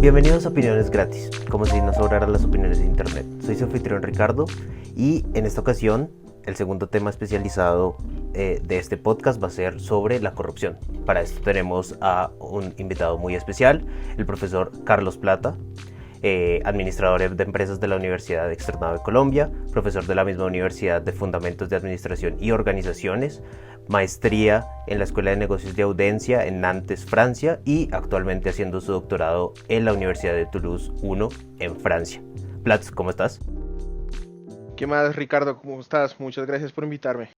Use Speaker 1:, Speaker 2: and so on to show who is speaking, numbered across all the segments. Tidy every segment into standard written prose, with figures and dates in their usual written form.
Speaker 1: Bienvenidos a Opiniones Gratis, como si nos sobraran las opiniones de internet. Soy su anfitrión Ricardo y en esta ocasión el segundo tema especializado de este podcast va a ser sobre la corrupción. Para esto tenemos a un invitado muy especial, el profesor Carlos Plata, administrador de empresas de la Universidad Externado de Colombia, profesor de la misma Universidad de Fundamentos de Administración y Organizaciones, maestría en la Escuela de Negocios de Audencia en Nantes, Francia, y actualmente haciendo su doctorado en la Universidad de Toulouse I en Francia. Platz, ¿cómo estás?
Speaker 2: ¿Qué más, Ricardo? ¿Cómo estás? Muchas gracias por invitarme.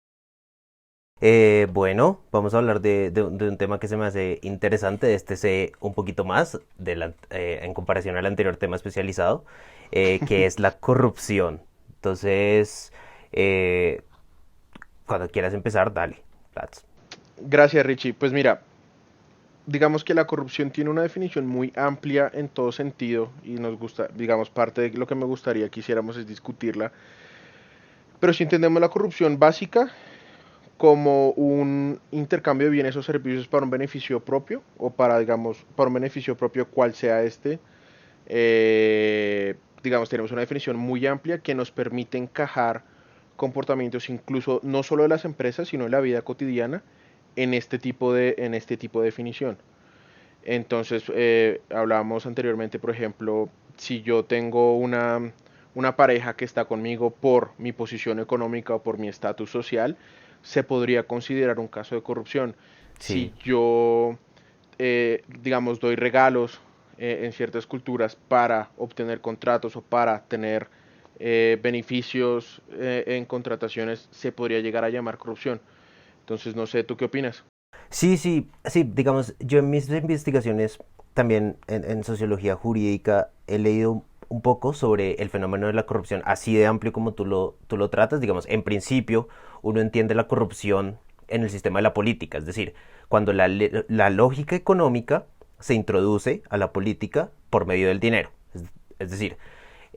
Speaker 1: Bueno, vamos a hablar de un tema que se me hace interesante. Este sé un poquito más en comparación al anterior tema especializado, que es la corrupción. Entonces, eh, cuando quieras empezar, dale, Platz.
Speaker 2: Gracias, Richie. Pues mira, digamos que la corrupción tiene una definición muy amplia en todo sentido y nos gusta, digamos, parte de lo que me gustaría que hiciéramos es discutirla. Pero si entendemos la corrupción básica como un intercambio de bienes o servicios para un beneficio propio o para, digamos, para un beneficio propio cual sea este, digamos, tenemos una definición muy amplia que nos permite encajar comportamientos incluso no solo de las empresas, sino en la vida cotidiana en este tipo de definición. Entonces, hablábamos anteriormente, por ejemplo, si yo tengo una pareja que está conmigo por mi posición económica o por mi estatus social, se podría considerar un caso de corrupción.
Speaker 1: Sí.
Speaker 2: Si yo, digamos, doy regalos en ciertas culturas para obtener contratos o para tener beneficios en contrataciones, se podría llegar a llamar corrupción. Entonces, no sé, ¿tú qué opinas?
Speaker 1: Sí, digamos, yo en mis investigaciones también en sociología jurídica he leído un poco sobre el fenómeno de la corrupción, así de amplio como tú lo tratas. Digamos, en principio uno entiende la corrupción en el sistema de la política, es decir, cuando la lógica económica se introduce a la política por medio del dinero. Es decir,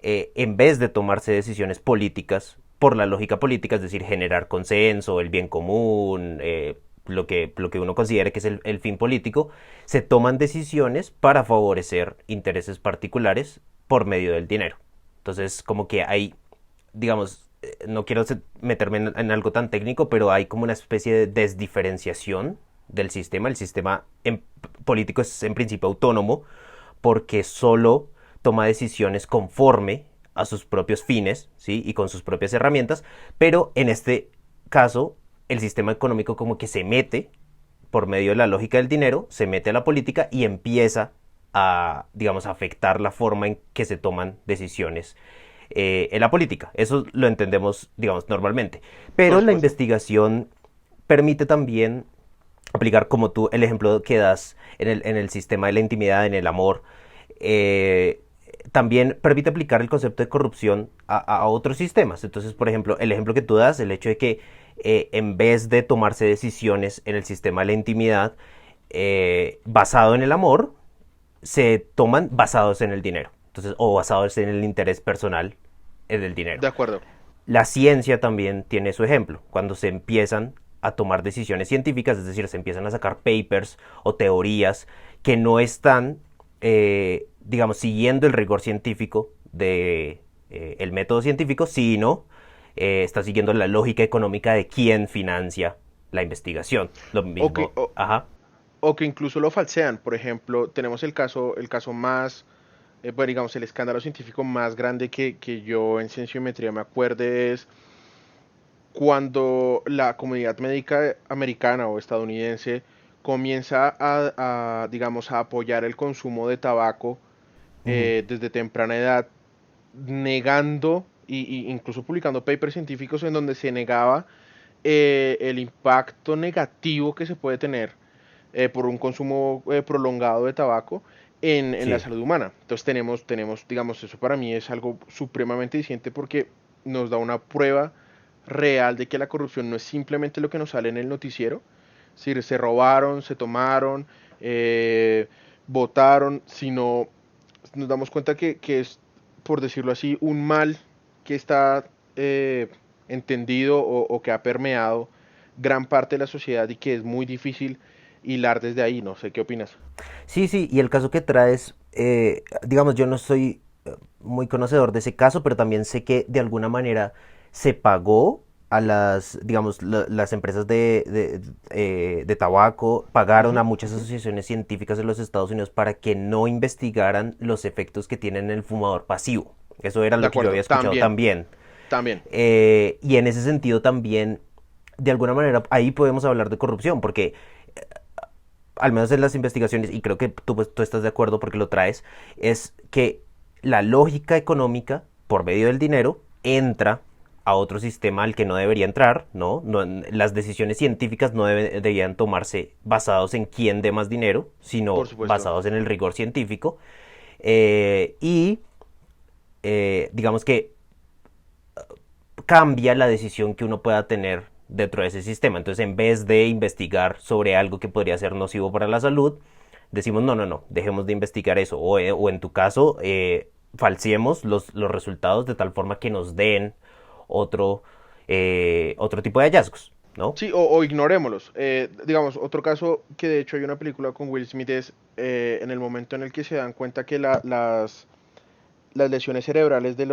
Speaker 1: en vez de tomarse decisiones políticas por la lógica política, es decir, generar consenso, el bien común, lo que uno considere que es el fin político, se toman decisiones para favorecer intereses particulares por medio del dinero. Entonces, como que hay, digamos, no quiero meterme en algo tan técnico, pero hay como una especie de desdiferenciación del sistema. El sistema político es en principio autónomo porque solo toma decisiones conforme a sus propios fines, ¿sí? Y con sus propias herramientas, pero en este caso el sistema económico como que se mete por medio de la lógica del dinero, se mete a la política y empieza a, digamos, a afectar la forma en que se toman decisiones en la política. Eso lo entendemos, digamos, normalmente.
Speaker 2: Por
Speaker 1: Pero la
Speaker 2: supuesto.
Speaker 1: investigación permite también aplicar como tú el ejemplo que das en el sistema de la intimidad, en el amor, eh, también permite aplicar el concepto de corrupción a otros sistemas. Entonces, por ejemplo, el ejemplo que tú das, el hecho de que en vez de tomarse decisiones en el sistema de la intimidad basado en el amor, se toman basados en el dinero. Entonces, o basados en el interés personal del dinero.
Speaker 2: De acuerdo.
Speaker 1: La ciencia también tiene su ejemplo, cuando se empiezan a tomar decisiones científicas, es decir, se empiezan a sacar papers o teorías que no están, digamos, siguiendo el rigor científico de el método científico, sino está siguiendo la lógica económica de quién financia la investigación. Lo
Speaker 2: O que,
Speaker 1: mismo,
Speaker 2: o,
Speaker 1: ajá,
Speaker 2: o que incluso lo falsean. Por ejemplo, tenemos el caso más, bueno, digamos, el escándalo científico más grande que yo en cienciometría me acuerde es cuando la comunidad médica americana o estadounidense comienza digamos, a apoyar el consumo de tabaco
Speaker 1: ujú,
Speaker 2: desde temprana edad, negando y incluso publicando papers científicos en donde se negaba el impacto negativo que se puede tener por un consumo prolongado de tabaco en la
Speaker 1: sí,
Speaker 2: salud humana. Entonces digamos, eso para mí es algo supremamente diciente porque nos da una prueba real de que la corrupción no es simplemente lo que nos sale en el noticiero, si se robaron, se tomaron, eh, votaron, sino nos damos cuenta que es, por decirlo así, un mal que está entendido o que ha permeado gran parte de la sociedad y que es muy difícil hilar desde ahí, no sé qué opinas.
Speaker 1: Sí, sí, y el caso que traes, digamos, yo no soy muy conocedor de ese caso, pero también sé que de alguna manera se pagó a las, digamos, las empresas de tabaco, pagaron a
Speaker 2: Ujú,
Speaker 1: muchas
Speaker 2: ujú.
Speaker 1: asociaciones científicas de los Estados Unidos para que no investigaran los efectos que tiene en el fumador pasivo. Eso era
Speaker 2: De
Speaker 1: lo que yo había
Speaker 2: acuerdo,
Speaker 1: escuchado
Speaker 2: también,
Speaker 1: también.
Speaker 2: también.
Speaker 1: Y en ese sentido también, de alguna manera, ahí podemos hablar de corrupción, porque al menos en las investigaciones, y creo que tú, pues, tú estás de acuerdo porque lo traes, es que la lógica económica, por medio del dinero, entra a otro sistema al que no debería entrar, ¿no? Las decisiones científicas no deberían tomarse basados en quién dé más dinero,
Speaker 2: Por
Speaker 1: sino
Speaker 2: supuesto.
Speaker 1: basados en el rigor científico. Y digamos que cambia la decisión que uno pueda tener dentro de ese sistema. Entonces, en vez de investigar sobre algo que podría ser nocivo para la salud, decimos, no, no, no, dejemos de investigar eso. O en tu caso, falseemos los resultados de tal forma que nos den otro, otro tipo de hallazgos, ¿no?
Speaker 2: Sí, o ignorémoslos. Digamos, otro caso que de hecho hay una película con Will Smith es en el momento en el que se dan cuenta que las lesiones cerebrales de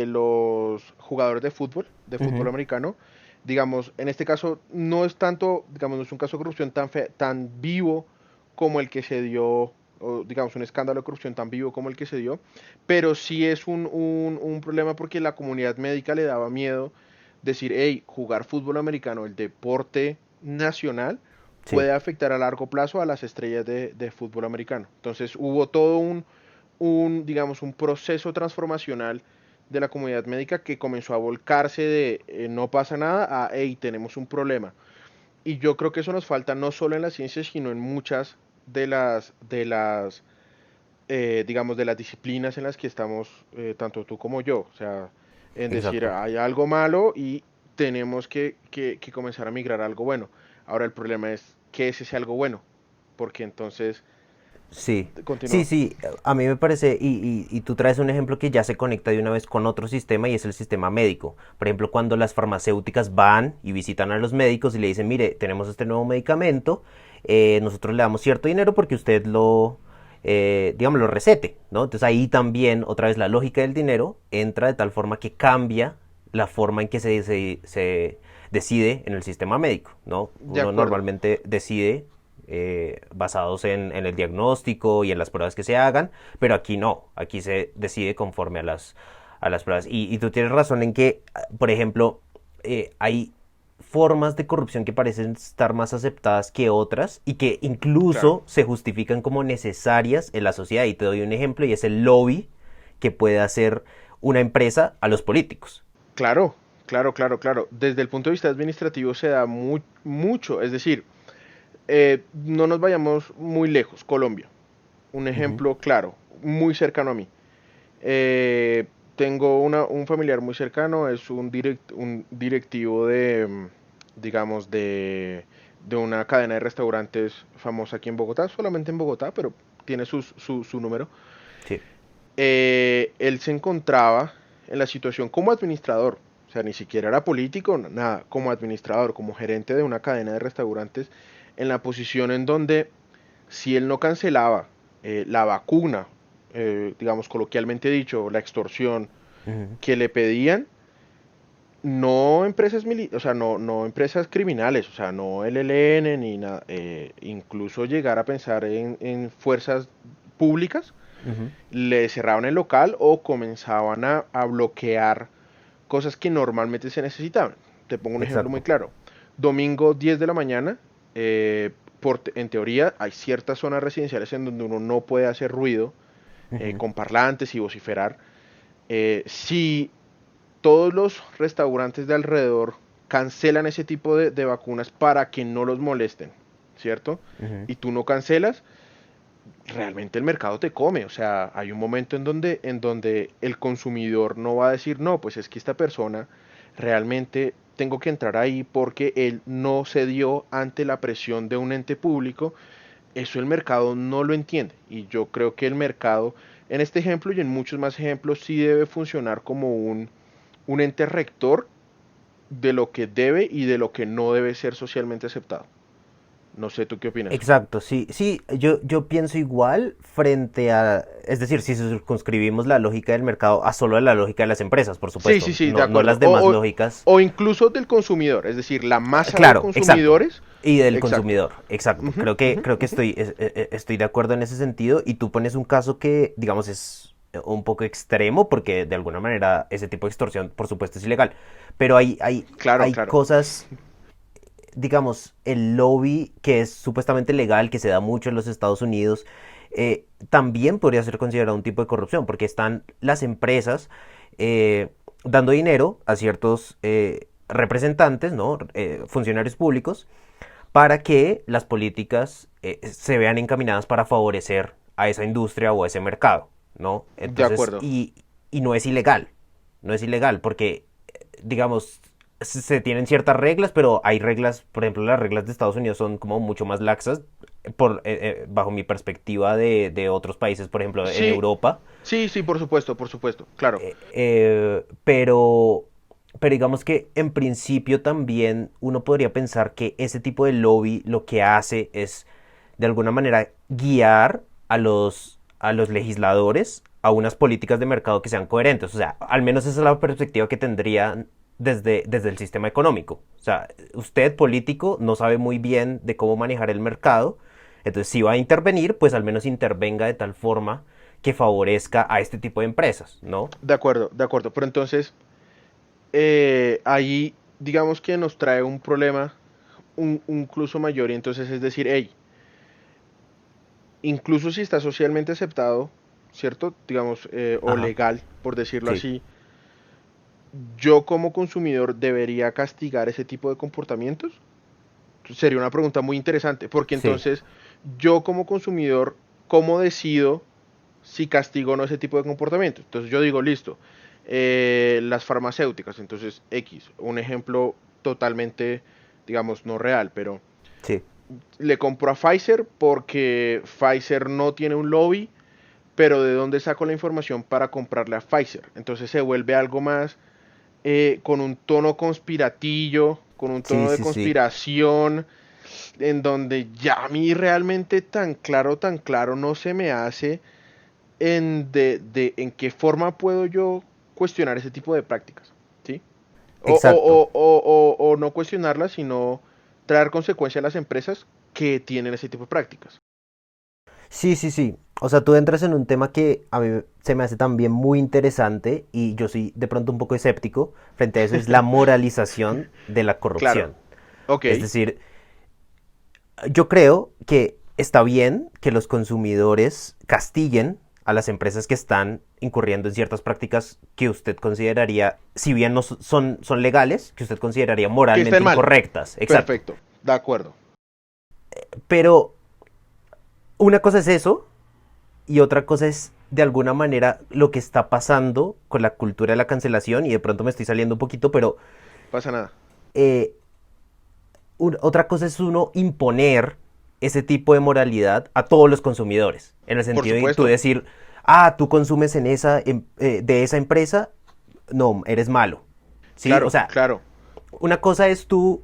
Speaker 2: los jugadores de fútbol
Speaker 1: Ujú.
Speaker 2: americano, digamos, en este caso no es tanto, digamos, no es un caso de corrupción tan vivo como el que se dio, o digamos, un escándalo de corrupción tan vivo como el que se dio, pero sí es un problema porque la comunidad médica le daba miedo decir, hey, jugar fútbol americano, el deporte nacional,
Speaker 1: Sí,
Speaker 2: puede afectar a largo plazo a las estrellas de fútbol americano. Entonces hubo todo digamos, un proceso transformacional de la comunidad médica que comenzó a volcarse de no pasa nada a hey, tenemos un problema. Y yo creo que eso nos falta no solo en la ciencia, sino en muchas digamos, de las disciplinas en las que estamos, tanto tú como yo. O sea, en decir,
Speaker 1: exacto.
Speaker 2: hay algo malo y tenemos que comenzar a migrar a algo bueno. Ahora el problema es, ¿qué es ese algo bueno? Porque entonces,
Speaker 1: Sí, sí,
Speaker 2: continúa.
Speaker 1: sí, a mí me parece, y tú traes un ejemplo que ya se conecta de una vez con otro sistema y es el sistema médico. Por ejemplo, cuando las farmacéuticas van y visitan a los médicos y le dicen, mire, tenemos este nuevo medicamento, nosotros le damos cierto dinero porque usted lo, digamos, lo recete, ¿no? Entonces ahí también, otra vez, la lógica del dinero entra de tal forma que cambia la forma en que se decide en el sistema médico, ¿no?
Speaker 2: De
Speaker 1: Uno
Speaker 2: acuerdo.
Speaker 1: normalmente decide basados en el diagnóstico y en las pruebas que se hagan, pero aquí no, aquí se decide conforme a las pruebas. Y tú tienes razón en que, por ejemplo, hay formas de corrupción que parecen estar más aceptadas que otras y que
Speaker 2: Claro.
Speaker 1: incluso se justifican como necesarias en la sociedad. Y te doy un ejemplo y es el lobby que puede hacer una empresa a los políticos.
Speaker 2: Claro, claro. Desde el punto de vista administrativo se da mucho. Es decir, no nos vayamos muy lejos. Colombia, un
Speaker 1: Ujú,
Speaker 2: ejemplo claro, muy cercano a mí. Eh, tengo un familiar muy cercano, es un directivo digamos, de una cadena de restaurantes famosa aquí en Bogotá, solamente en Bogotá, pero tiene su número.
Speaker 1: sí.
Speaker 2: Él se encontraba en la situación como administrador, o sea, ni siquiera era político, nada, como administrador, como gerente de una cadena de restaurantes, en la posición en donde si él no cancelaba la vacuna, digamos coloquialmente dicho, la extorsión
Speaker 1: Ujú,
Speaker 2: que le pedían, no empresas o sea, no empresas criminales, o sea, no el ELN ni nada, incluso llegar a pensar en fuerzas públicas,
Speaker 1: ujú,
Speaker 2: le cerraban el local o comenzaban a bloquear cosas que normalmente se necesitaban. Te pongo un ejemplo muy
Speaker 1: exacto.
Speaker 2: claro. Domingo 10 de la mañana, en teoría, hay ciertas zonas residenciales en donde uno no puede hacer ruido
Speaker 1: Ujú,
Speaker 2: con parlantes y vociferar. Si todos los restaurantes de alrededor cancelan ese tipo de vacunas para que no los molesten, ¿cierto?
Speaker 1: ujú,
Speaker 2: Y tú no cancelas, realmente el mercado te come. O sea, hay un momento en donde el consumidor no va a decir, no, pues es que esta persona realmente tengo que entrar ahí porque él no cedió ante la presión de un ente público. Eso el mercado no lo entiende. Y yo creo que el mercado, en este ejemplo y en muchos más ejemplos, sí debe funcionar como un ente rector de lo que debe y de lo que no debe ser socialmente aceptado. No sé, ¿tú qué opinas?
Speaker 1: Exacto, sí, sí, yo pienso igual frente a, es decir, si circunscribimos la lógica del mercado a solo la lógica de las empresas, por
Speaker 2: Sí, sí,
Speaker 1: supuesto,
Speaker 2: sí, de
Speaker 1: no
Speaker 2: acuerdo.
Speaker 1: las demás lógicas.
Speaker 2: O incluso del consumidor, es decir, la masa de
Speaker 1: Claro, exacto.
Speaker 2: consumidores.
Speaker 1: Y del
Speaker 2: Exacto.
Speaker 1: consumidor, exacto.
Speaker 2: Ujú, ujú,
Speaker 1: Creo que
Speaker 2: ujú.
Speaker 1: estoy de acuerdo en ese sentido y tú pones un caso que, digamos, es un poco extremo porque de alguna manera ese tipo de extorsión, por supuesto, es ilegal. Pero
Speaker 2: Claro,
Speaker 1: hay
Speaker 2: claro.
Speaker 1: cosas, digamos, el lobby que es supuestamente legal, que se da mucho en los Estados Unidos, también podría ser considerado un tipo de corrupción porque están las empresas eh, dando dinero a ciertos representantes, ¿no? Funcionarios públicos para que las políticas se vean encaminadas para favorecer a esa industria o a ese mercado, ¿no?
Speaker 2: De
Speaker 1: Entonces,
Speaker 2: acuerdo.
Speaker 1: y no es ilegal, porque, digamos, se tienen ciertas reglas, pero hay reglas, por ejemplo, las reglas de Estados Unidos son como mucho más laxas, bajo mi perspectiva de otros países, por ejemplo, en
Speaker 2: Sí,
Speaker 1: Europa,
Speaker 2: sí, sí, por supuesto, claro.
Speaker 1: pero digamos que en principio también uno podría pensar que ese tipo de lobby lo que hace es de alguna manera guiar a los legisladores a unas políticas de mercado que sean coherentes. O sea, al menos esa es la perspectiva que tendría desde el sistema económico. O sea, usted político no sabe muy bien de cómo manejar el mercado, entonces si va a intervenir, pues al menos intervenga de tal forma que favorezca a este tipo de empresas, ¿no?
Speaker 2: De acuerdo, de acuerdo. Pero entonces, ahí digamos que nos trae un problema incluso mayor. Y entonces es decir, hey, incluso si está socialmente aceptado, ¿cierto? Digamos, o
Speaker 1: Ajá,
Speaker 2: legal, por decirlo
Speaker 1: sí,
Speaker 2: así, yo como consumidor debería castigar ese tipo de comportamientos. Sería una pregunta muy interesante, porque
Speaker 1: sí,
Speaker 2: entonces yo como consumidor, ¿cómo decido si castigo o no ese tipo de comportamiento? Entonces yo digo, listo, las farmacéuticas, entonces X, un ejemplo totalmente, digamos, no real, pero
Speaker 1: sí,
Speaker 2: le compro a Pfizer porque Pfizer no tiene un lobby, pero ¿de dónde saco la información para comprarle a Pfizer? Entonces se vuelve algo más con un tono conspiratillo, con un
Speaker 1: sí,
Speaker 2: tono de
Speaker 1: sí, sí.
Speaker 2: conspiración, en donde ya a mí realmente tan claro no se me hace en qué forma puedo yo cuestionar ese tipo de prácticas, ¿sí?
Speaker 1: Exacto.
Speaker 2: O no cuestionarlas, sino traer consecuencias a las empresas que tienen ese tipo de prácticas.
Speaker 1: Sí, sí, sí. O sea, tú entras en un tema que a mí se me hace también muy interesante y yo soy de pronto un poco escéptico frente a eso, es la moralización de la
Speaker 2: Claro,
Speaker 1: corrupción.
Speaker 2: ok,
Speaker 1: Es decir, yo creo que está bien que los consumidores castiguen a las empresas que están incurriendo en ciertas prácticas que usted consideraría, si bien no son legales, que usted consideraría
Speaker 2: que estén
Speaker 1: moralmente
Speaker 2: mal,
Speaker 1: incorrectas. Exacto.
Speaker 2: perfecto, de acuerdo.
Speaker 1: Pero una cosa es eso y otra cosa es de alguna manera lo que está pasando con la cultura de la cancelación y de pronto me estoy saliendo un poquito, pero
Speaker 2: Pasa nada.
Speaker 1: eh, otra cosa es uno imponer ese tipo de moralidad a todos los consumidores, en el
Speaker 2: Por
Speaker 1: sentido de tú
Speaker 2: supuesto,
Speaker 1: decir, ah, tú consumes en de esa empresa, no, eres malo, ¿sí? O
Speaker 2: claro,
Speaker 1: sea,
Speaker 2: claro.
Speaker 1: una cosa es tú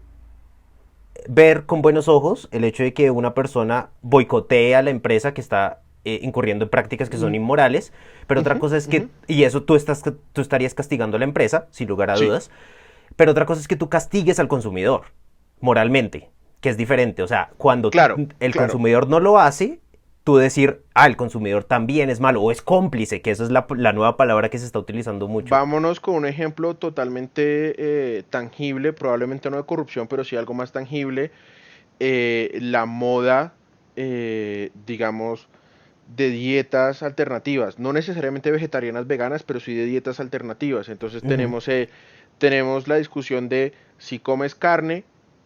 Speaker 1: ver con buenos ojos el hecho de que una persona boicotee a la empresa que está incurriendo en prácticas que son
Speaker 2: Mm,
Speaker 1: inmorales, pero otra
Speaker 2: ujú,
Speaker 1: cosa es
Speaker 2: ujú.
Speaker 1: que, y eso tú estarías castigando a la empresa, sin lugar a
Speaker 2: Sí,
Speaker 1: dudas, pero otra cosa es que tú castigues al consumidor moralmente, que es diferente. O sea, cuando
Speaker 2: claro,
Speaker 1: el
Speaker 2: claro.
Speaker 1: consumidor no lo hace, tú decir, ah, el consumidor también es malo o es cómplice, que esa es la nueva palabra que se está utilizando mucho.
Speaker 2: Vámonos con un ejemplo totalmente tangible, probablemente no de corrupción, pero sí algo más tangible. La moda, digamos, de dietas alternativas, no necesariamente vegetarianas, veganas, pero sí de dietas alternativas. Entonces
Speaker 1: Ujú.
Speaker 2: tenemos la discusión de si comes carne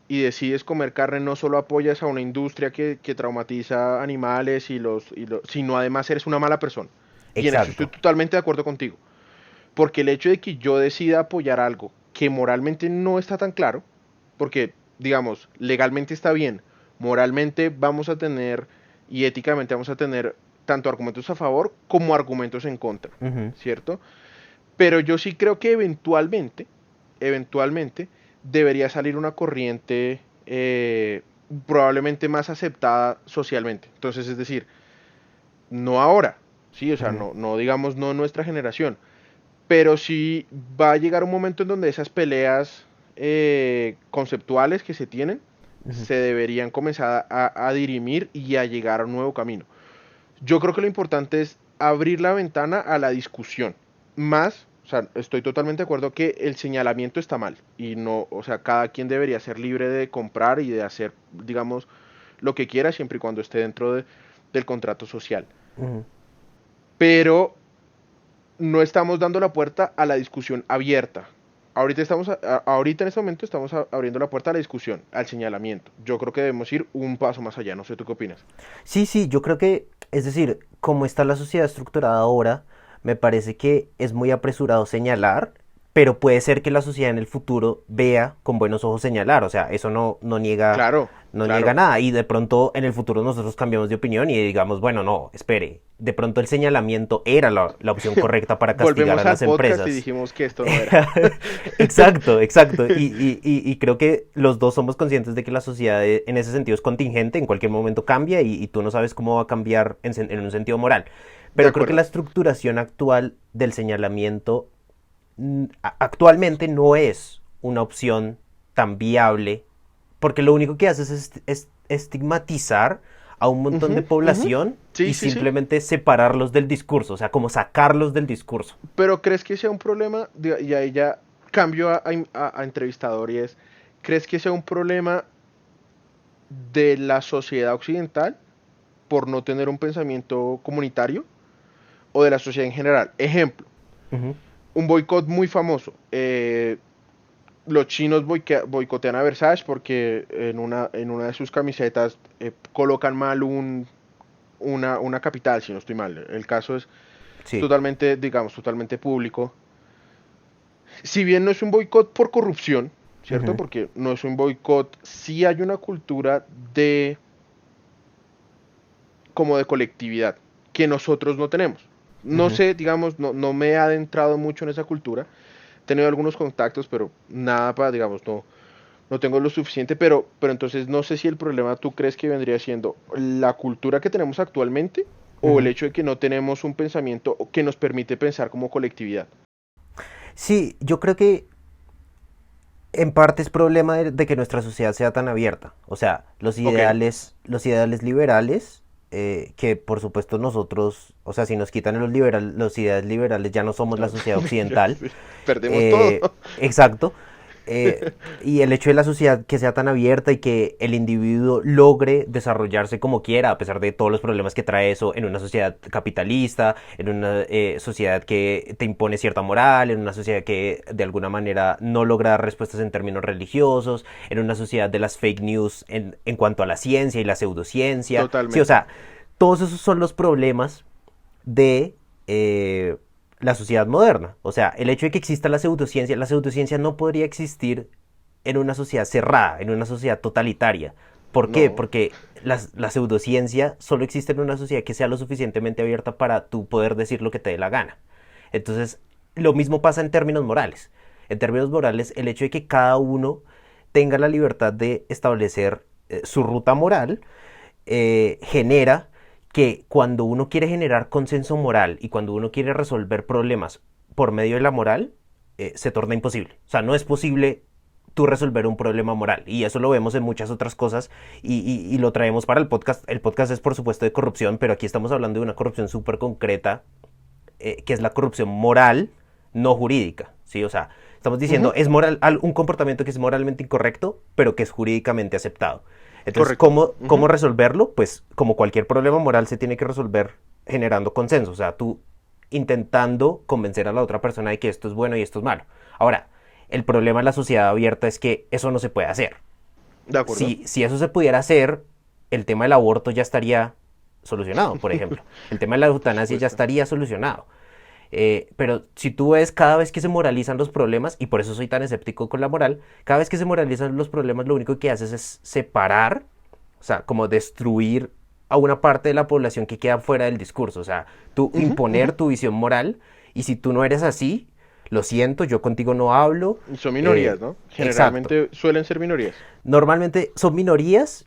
Speaker 2: y decides comer carne, no solo apoyas a una industria que traumatiza animales sino además eres una mala persona. Y en eso estoy
Speaker 1: Exacto.
Speaker 2: totalmente de acuerdo contigo. Porque el hecho de que yo decida apoyar algo que moralmente no está tan claro, porque, digamos, legalmente está bien, moralmente vamos a tener y éticamente vamos a tener tanto argumentos a favor como argumentos en contra,
Speaker 1: Ujú.
Speaker 2: ¿cierto? Pero yo sí creo que eventualmente debería salir una corriente, probablemente más aceptada socialmente. Entonces, es decir, no ahora, sí, o sea,
Speaker 1: Ujú,
Speaker 2: no digamos no nuestra generación, pero sí va a llegar un momento en donde esas peleas conceptuales que se tienen
Speaker 1: ujú.
Speaker 2: se deberían comenzar a dirimir y a llegar a un nuevo camino. Yo creo que lo importante es abrir la ventana a la discusión. Más, o sea, estoy totalmente de acuerdo que el señalamiento está mal y no, o sea, cada quien debería ser libre de comprar y de hacer, digamos, lo que quiera siempre y cuando esté dentro del contrato social.
Speaker 1: Ujú.
Speaker 2: Pero no estamos dando la puerta a la discusión abierta. Ahorita en este momento estamos abriendo la puerta a la discusión, al señalamiento. Yo creo que debemos ir un paso más allá. No sé tú qué opinas.
Speaker 1: Sí, sí, yo creo que, es decir, como está la sociedad estructurada ahora, me parece que es muy apresurado señalar, pero puede ser que la sociedad en el futuro vea con buenos ojos señalar, o sea, eso
Speaker 2: Claro,
Speaker 1: no niega
Speaker 2: claro.
Speaker 1: nada, y de pronto en el futuro nosotros cambiamos de opinión y digamos, bueno, no, espere, de pronto el señalamiento era la opción correcta para castigar a
Speaker 2: Volvemos al
Speaker 1: las
Speaker 2: podcast y
Speaker 1: empresas.
Speaker 2: dijimos que esto no era.
Speaker 1: Exacto, exacto. Y creo que los dos somos conscientes de que la sociedad en ese sentido es contingente, en cualquier momento cambia y tú no sabes cómo va a cambiar en un sentido moral.
Speaker 2: De
Speaker 1: Pero creo que
Speaker 2: acuerdo.
Speaker 1: la estructuración actual del señalamiento actualmente no es una opción tan viable, porque lo único que hace es estigmatizar a un montón de
Speaker 2: Ujú, ujú.
Speaker 1: población
Speaker 2: Sí,
Speaker 1: y
Speaker 2: sí, sí.
Speaker 1: simplemente separarlos del discurso, o sea, como sacarlos del discurso.
Speaker 2: Pero ¿crees que sea un problema? Y ahí ya cambio a entrevistador y es, ¿crees que sea un problema de la sociedad occidental por no tener un pensamiento comunitario o de la sociedad en general? Ejemplo,
Speaker 1: Ujú,
Speaker 2: un boicot muy famoso. Los chinos boicotean a Versace porque en una de sus camisetas colocan mal una capital, si no estoy mal. El caso es
Speaker 1: sí.
Speaker 2: totalmente, digamos, totalmente público. Si bien no es un boicot por corrupción, ¿cierto?
Speaker 1: Ujú,
Speaker 2: Porque no es un boicot, sí hay una cultura de como de colectividad que nosotros no tenemos. No
Speaker 1: ujú.
Speaker 2: sé, digamos, no me he adentrado mucho en esa cultura. He tenido algunos contactos, pero nada para, digamos, no tengo lo suficiente, pero entonces no sé si el problema tú crees que vendría siendo la cultura que tenemos actualmente o el
Speaker 1: Ujú.
Speaker 2: hecho de que no tenemos un pensamiento que nos permite pensar como colectividad.
Speaker 1: Sí, yo creo que en parte es problema de que nuestra sociedad sea tan abierta. O sea,
Speaker 2: Ok,
Speaker 1: los ideales liberales, que por supuesto nosotros, o sea, si nos quitan los ideales liberales ya no somos la
Speaker 2: no,
Speaker 1: sociedad
Speaker 2: ya
Speaker 1: occidental.
Speaker 2: sí, perdemos todo.
Speaker 1: Exacto. Y el hecho de la sociedad que sea tan abierta y que el individuo logre desarrollarse como quiera, a pesar de todos los problemas que trae eso en una sociedad capitalista, en una sociedad que te impone cierta moral, en una sociedad que de alguna manera no logra dar respuestas en términos religiosos, en una sociedad de las fake news en cuanto a la ciencia y la pseudociencia. Sí, o
Speaker 2: Totalmente.
Speaker 1: sea, todos esos son los problemas de la sociedad moderna. O sea, el hecho de que exista la pseudociencia no podría existir en una sociedad cerrada, en una sociedad totalitaria. ¿Por qué?
Speaker 2: No,
Speaker 1: Porque la pseudociencia solo existe en una sociedad que sea lo suficientemente abierta para tú poder decir lo que te dé la gana. Entonces, lo mismo pasa en términos morales. En términos morales, el hecho de que cada uno tenga la libertad de establecer su ruta moral genera que cuando uno quiere generar consenso moral y cuando uno quiere resolver problemas por medio de la moral, se torna imposible. O sea, no es posible tú resolver un problema moral. Y eso lo vemos en muchas otras cosas y lo traemos para el podcast. El podcast es por supuesto de corrupción, pero aquí estamos hablando de una corrupción súper concreta, que es la corrupción moral, no jurídica. ¿Sí? O sea, estamos diciendo,
Speaker 2: ujú,
Speaker 1: es moral, un comportamiento que es moralmente incorrecto, pero que es jurídicamente aceptado. Entonces,
Speaker 2: correcto.
Speaker 1: ¿cómo
Speaker 2: Ujú.
Speaker 1: resolverlo? Pues como cualquier problema moral se tiene que resolver generando consenso. O sea, tú intentando convencer a la otra persona de que esto es bueno y esto es malo. Ahora, el problema en la sociedad abierta es que eso no se puede hacer.
Speaker 2: De acuerdo.
Speaker 1: Si eso se pudiera hacer, el tema del aborto ya estaría solucionado, por ejemplo. El tema de la
Speaker 2: Por
Speaker 1: eutanasia ya
Speaker 2: supuesto.
Speaker 1: estaría solucionado. Pero si tú ves cada vez que se moralizan los problemas, y por eso soy tan escéptico con la moral, cada vez que se moralizan los problemas lo único que haces es separar, o sea, como destruir a una parte de la población que queda fuera del discurso, o sea, tú
Speaker 2: Ujú,
Speaker 1: imponer
Speaker 2: ujú.
Speaker 1: tu visión moral, y si tú no eres así, lo siento, yo contigo no hablo.
Speaker 2: Y son minorías,
Speaker 1: eh,
Speaker 2: ¿no?
Speaker 1: exacto.
Speaker 2: Generalmente suelen ser minorías.
Speaker 1: Normalmente son minorías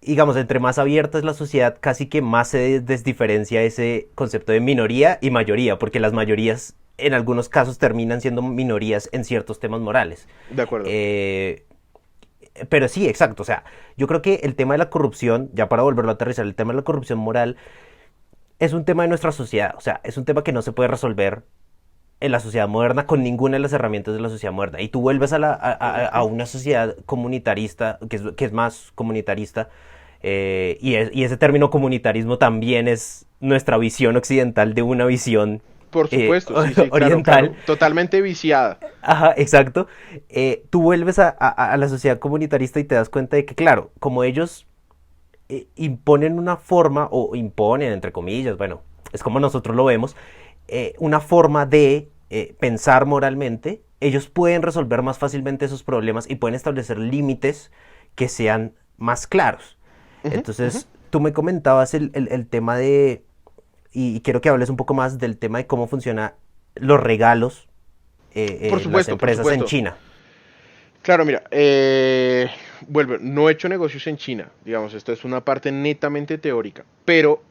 Speaker 1: digamos, entre más abierta es la sociedad, casi que más se desdiferencia ese concepto de minoría y mayoría, porque las mayorías en algunos casos terminan siendo minorías en ciertos temas morales.
Speaker 2: De acuerdo.
Speaker 1: Eh, pero sí, exacto, o sea, yo creo que el tema de la corrupción, ya para volverlo a aterrizar, el tema de la corrupción moral es un tema de nuestra sociedad, o sea, es un tema que no se puede resolver en la sociedad moderna con ninguna de las herramientas de la sociedad moderna. Y tú vuelves a una sociedad comunitarista, que es más comunitarista, y ese término comunitarismo también es nuestra visión occidental de una visión
Speaker 2: Por supuesto, sí, sí, claro,
Speaker 1: oriental.
Speaker 2: claro. Totalmente viciada.
Speaker 1: Ajá, exacto. Tú vuelves a la sociedad comunitarista y te das cuenta de que, claro, como ellos imponen una forma, o imponen, entre comillas, bueno, es como nosotros lo vemos, una forma de pensar moralmente, ellos pueden resolver más fácilmente esos problemas y pueden establecer límites que sean más claros.
Speaker 2: Ujú, ujú.
Speaker 1: Entonces, tú me comentabas el tema de, y quiero que hables un poco más del tema de cómo funcionan los regalos
Speaker 2: Por
Speaker 1: en las
Speaker 2: supuesto, por
Speaker 1: empresas en
Speaker 2: supuesto.
Speaker 1: China.
Speaker 2: Claro, mira, vuelvo, no he hecho negocios en China, digamos, esto es una parte netamente teórica, pero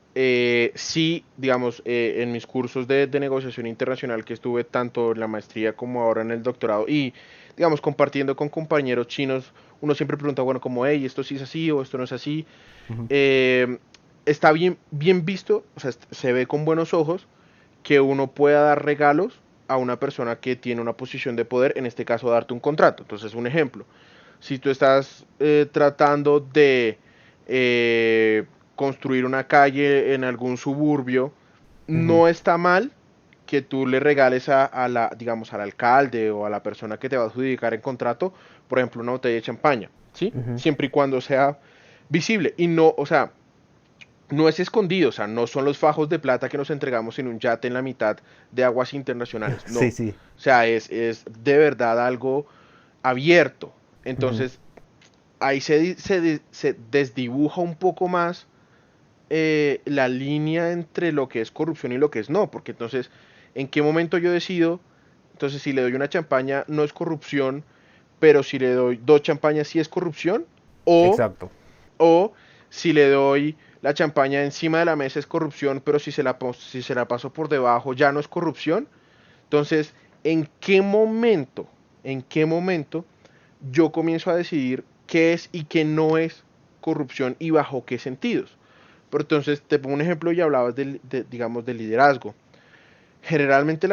Speaker 2: sí, digamos, en mis cursos de negociación internacional que estuve tanto en la maestría como ahora en el doctorado y, digamos, compartiendo con compañeros chinos, uno siempre pregunta, bueno, como, hey, esto sí es así o esto no es así,
Speaker 1: Ujú.
Speaker 2: eh, está bien, bien visto, o sea, se ve con buenos ojos que uno pueda dar regalos a una persona que tiene una posición de poder, en este caso darte un contrato. Entonces, un ejemplo, si tú estás tratando de eh, construir una calle en algún suburbio,
Speaker 1: Ujú.
Speaker 2: no está mal que tú le regales la, digamos, al alcalde o a la persona que te va a adjudicar el contrato, por ejemplo, una botella de champaña, ¿sí?
Speaker 1: Ujú.
Speaker 2: Siempre y cuando sea visible y no, o sea, no es escondido, o sea, no son los fajos de plata que nos entregamos en un yate en la mitad de aguas internacionales, no.
Speaker 1: Sí, sí.
Speaker 2: O sea, es de verdad algo abierto.
Speaker 1: Ujú.
Speaker 2: Entonces, ahí se desdibuja un poco más la línea entre lo que es corrupción y lo que es no, porque entonces, ¿en qué momento yo decido? Entonces, si le doy una champaña, no es corrupción, pero si le doy dos champañas, sí es corrupción, o
Speaker 1: Exacto.
Speaker 2: o si le doy la champaña encima de la mesa es corrupción, pero si se la paso por debajo ya no es corrupción. Entonces, en qué momento yo comienzo a decidir qué es y qué no es corrupción y bajo qué sentidos? Pero entonces, te pongo un ejemplo y hablabas digamos, del liderazgo. Generalmente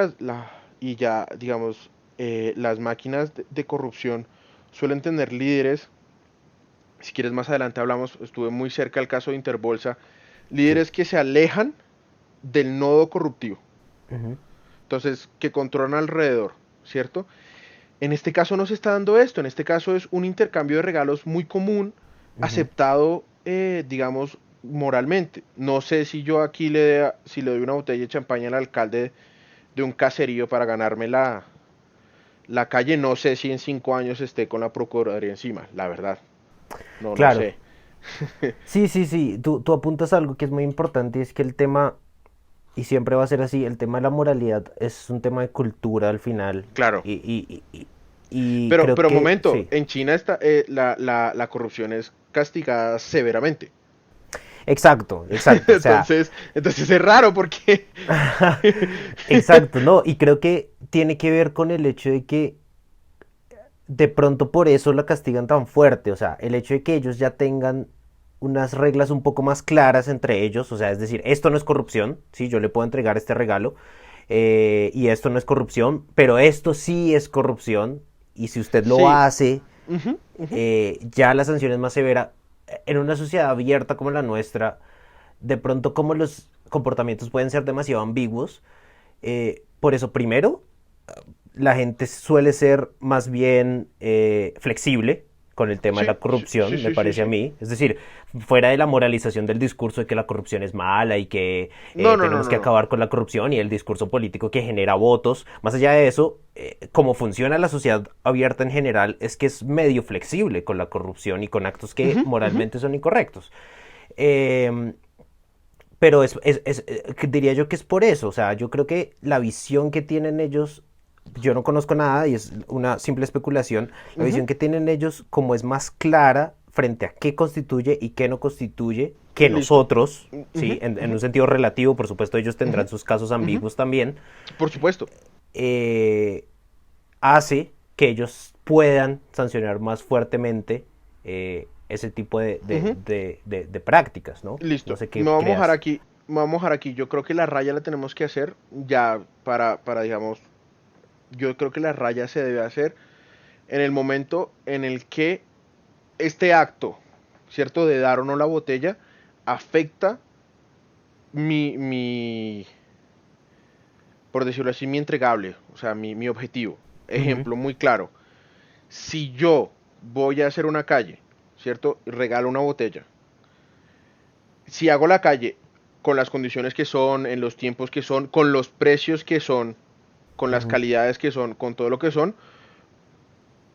Speaker 2: y ya, digamos, las máquinas de corrupción suelen tener líderes. Si quieres más adelante hablamos, estuve muy cerca del caso de Interbolsa,
Speaker 1: Sí.
Speaker 2: líderes que se alejan del nodo corruptivo,
Speaker 1: Ujú.
Speaker 2: entonces que controlan alrededor, ¿cierto? En este caso no se está dando esto, en este caso es un intercambio de regalos muy común,
Speaker 1: Ujú.
Speaker 2: aceptado, digamos, moralmente. No sé si yo aquí si le doy una botella de champaña al alcalde de un caserío para ganarme la calle, no sé si en 5 años esté con la Procuraduría encima, la verdad, no, no
Speaker 1: Claro.
Speaker 2: sé.
Speaker 1: Sí, sí, sí. Tú apuntas algo que es muy importante y es que el tema, y siempre va a ser así, el tema de la moralidad es un tema de cultura al final.
Speaker 2: Claro.
Speaker 1: Y creo
Speaker 2: Pero
Speaker 1: que
Speaker 2: momento,
Speaker 1: sí.
Speaker 2: en China la corrupción es castigada severamente.
Speaker 1: Exacto, exacto. O sea,
Speaker 2: Entonces es raro porque...
Speaker 1: exacto, no. Y creo que tiene que ver con el hecho de que de pronto por eso la castigan tan fuerte. O sea, el hecho de que ellos ya tengan unas reglas un poco más claras entre ellos. O sea, es decir, esto no es corrupción, ¿sí? Yo le puedo entregar este regalo y esto no es corrupción, pero esto sí es corrupción. Y si usted lo
Speaker 2: Sí.
Speaker 1: hace,
Speaker 2: Ujú, ujú.
Speaker 1: ya la sanción es más severa. En una sociedad abierta como la nuestra, de pronto como los comportamientos pueden ser demasiado ambiguos, por eso primero la gente suele ser más bien flexible con el tema de
Speaker 2: Sí,
Speaker 1: la
Speaker 2: sí, sí,
Speaker 1: corrupción, me
Speaker 2: sí, sí,
Speaker 1: parece a
Speaker 2: sí.
Speaker 1: mí. Es decir, fuera de la moralización del discurso de que la corrupción es mala y que
Speaker 2: No, no, no,
Speaker 1: tenemos
Speaker 2: no,
Speaker 1: que
Speaker 2: no.
Speaker 1: acabar con la corrupción y el discurso político que genera votos, más allá de eso, como funciona la sociedad abierta en general, es que es medio flexible con la corrupción y con actos que
Speaker 2: Ujú, ujú.
Speaker 1: moralmente son incorrectos. Eh, pero diría yo que es por eso, o sea, yo creo que la visión que tienen ellos, yo no conozco nada y es una simple especulación, la
Speaker 2: Ujú.
Speaker 1: visión que tienen ellos como es más clara frente a qué constituye y qué no constituye que
Speaker 2: Listo.
Speaker 1: nosotros, ¿sí?
Speaker 2: Ujú,
Speaker 1: En
Speaker 2: ujú,
Speaker 1: un sentido relativo, por supuesto, ellos tendrán
Speaker 2: ujú,
Speaker 1: sus casos
Speaker 2: ujú.
Speaker 1: ambiguos también,
Speaker 2: Por supuesto.
Speaker 1: eh, hace que ellos puedan sancionar más fuertemente ese tipo
Speaker 2: Ujú.
Speaker 1: de prácticas, ¿no? No
Speaker 2: Listo.
Speaker 1: sé qué
Speaker 2: Me voy a mojar
Speaker 1: creas.
Speaker 2: aquí. Me voy a mojar aquí. Yo creo que la raya la tenemos que hacer ya digamos, yo creo que la raya se debe hacer en el momento en el que este acto, ¿cierto? De dar o no la botella, afecta mi, por decirlo así, mi entregable, o sea, mi objetivo.
Speaker 1: Ujú,
Speaker 2: Ejemplo muy claro. Si yo voy a hacer una calle, ¿cierto? Regalo una botella. Si hago la calle con las condiciones que son, en los tiempos que son, con los precios que son, con las
Speaker 1: ujú.
Speaker 2: calidades que son, con todo lo que son,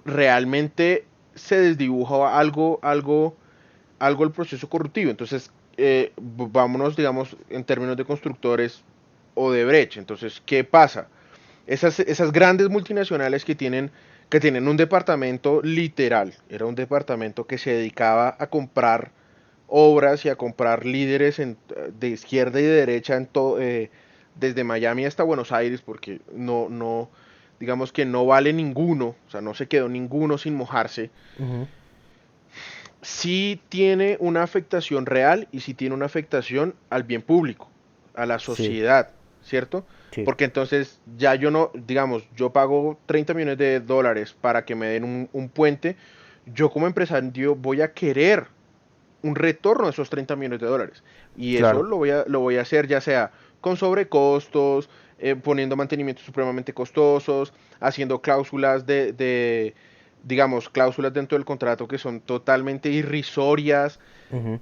Speaker 2: realmente se desdibuja algo el proceso corruptivo. Entonces, vámonos, digamos, en términos de constructores o de brecha. Entonces, ¿qué pasa? Esas grandes multinacionales que tienen un departamento literal, era un departamento que se dedicaba a comprar obras y a comprar líderes de izquierda y de derecha desde Miami hasta Buenos Aires, porque digamos que no vale ninguno, o sea, no se quedó ninguno sin mojarse.
Speaker 1: Ujú.
Speaker 2: Sí tiene una afectación real y sí tiene una afectación al bien público, a la
Speaker 1: Sí,
Speaker 2: sociedad, ¿cierto?
Speaker 1: sí,
Speaker 2: Porque entonces ya yo no, digamos, yo pago 30 millones de dólares para que me den un puente, yo como empresario voy a querer un retorno de esos 30 millones de dólares. Y eso
Speaker 1: claro.
Speaker 2: lo voy a hacer ya sea con sobrecostos, poniendo mantenimientos supremamente costosos, haciendo cláusulas digamos, cláusulas dentro del contrato que son totalmente irrisorias.
Speaker 1: Ujú.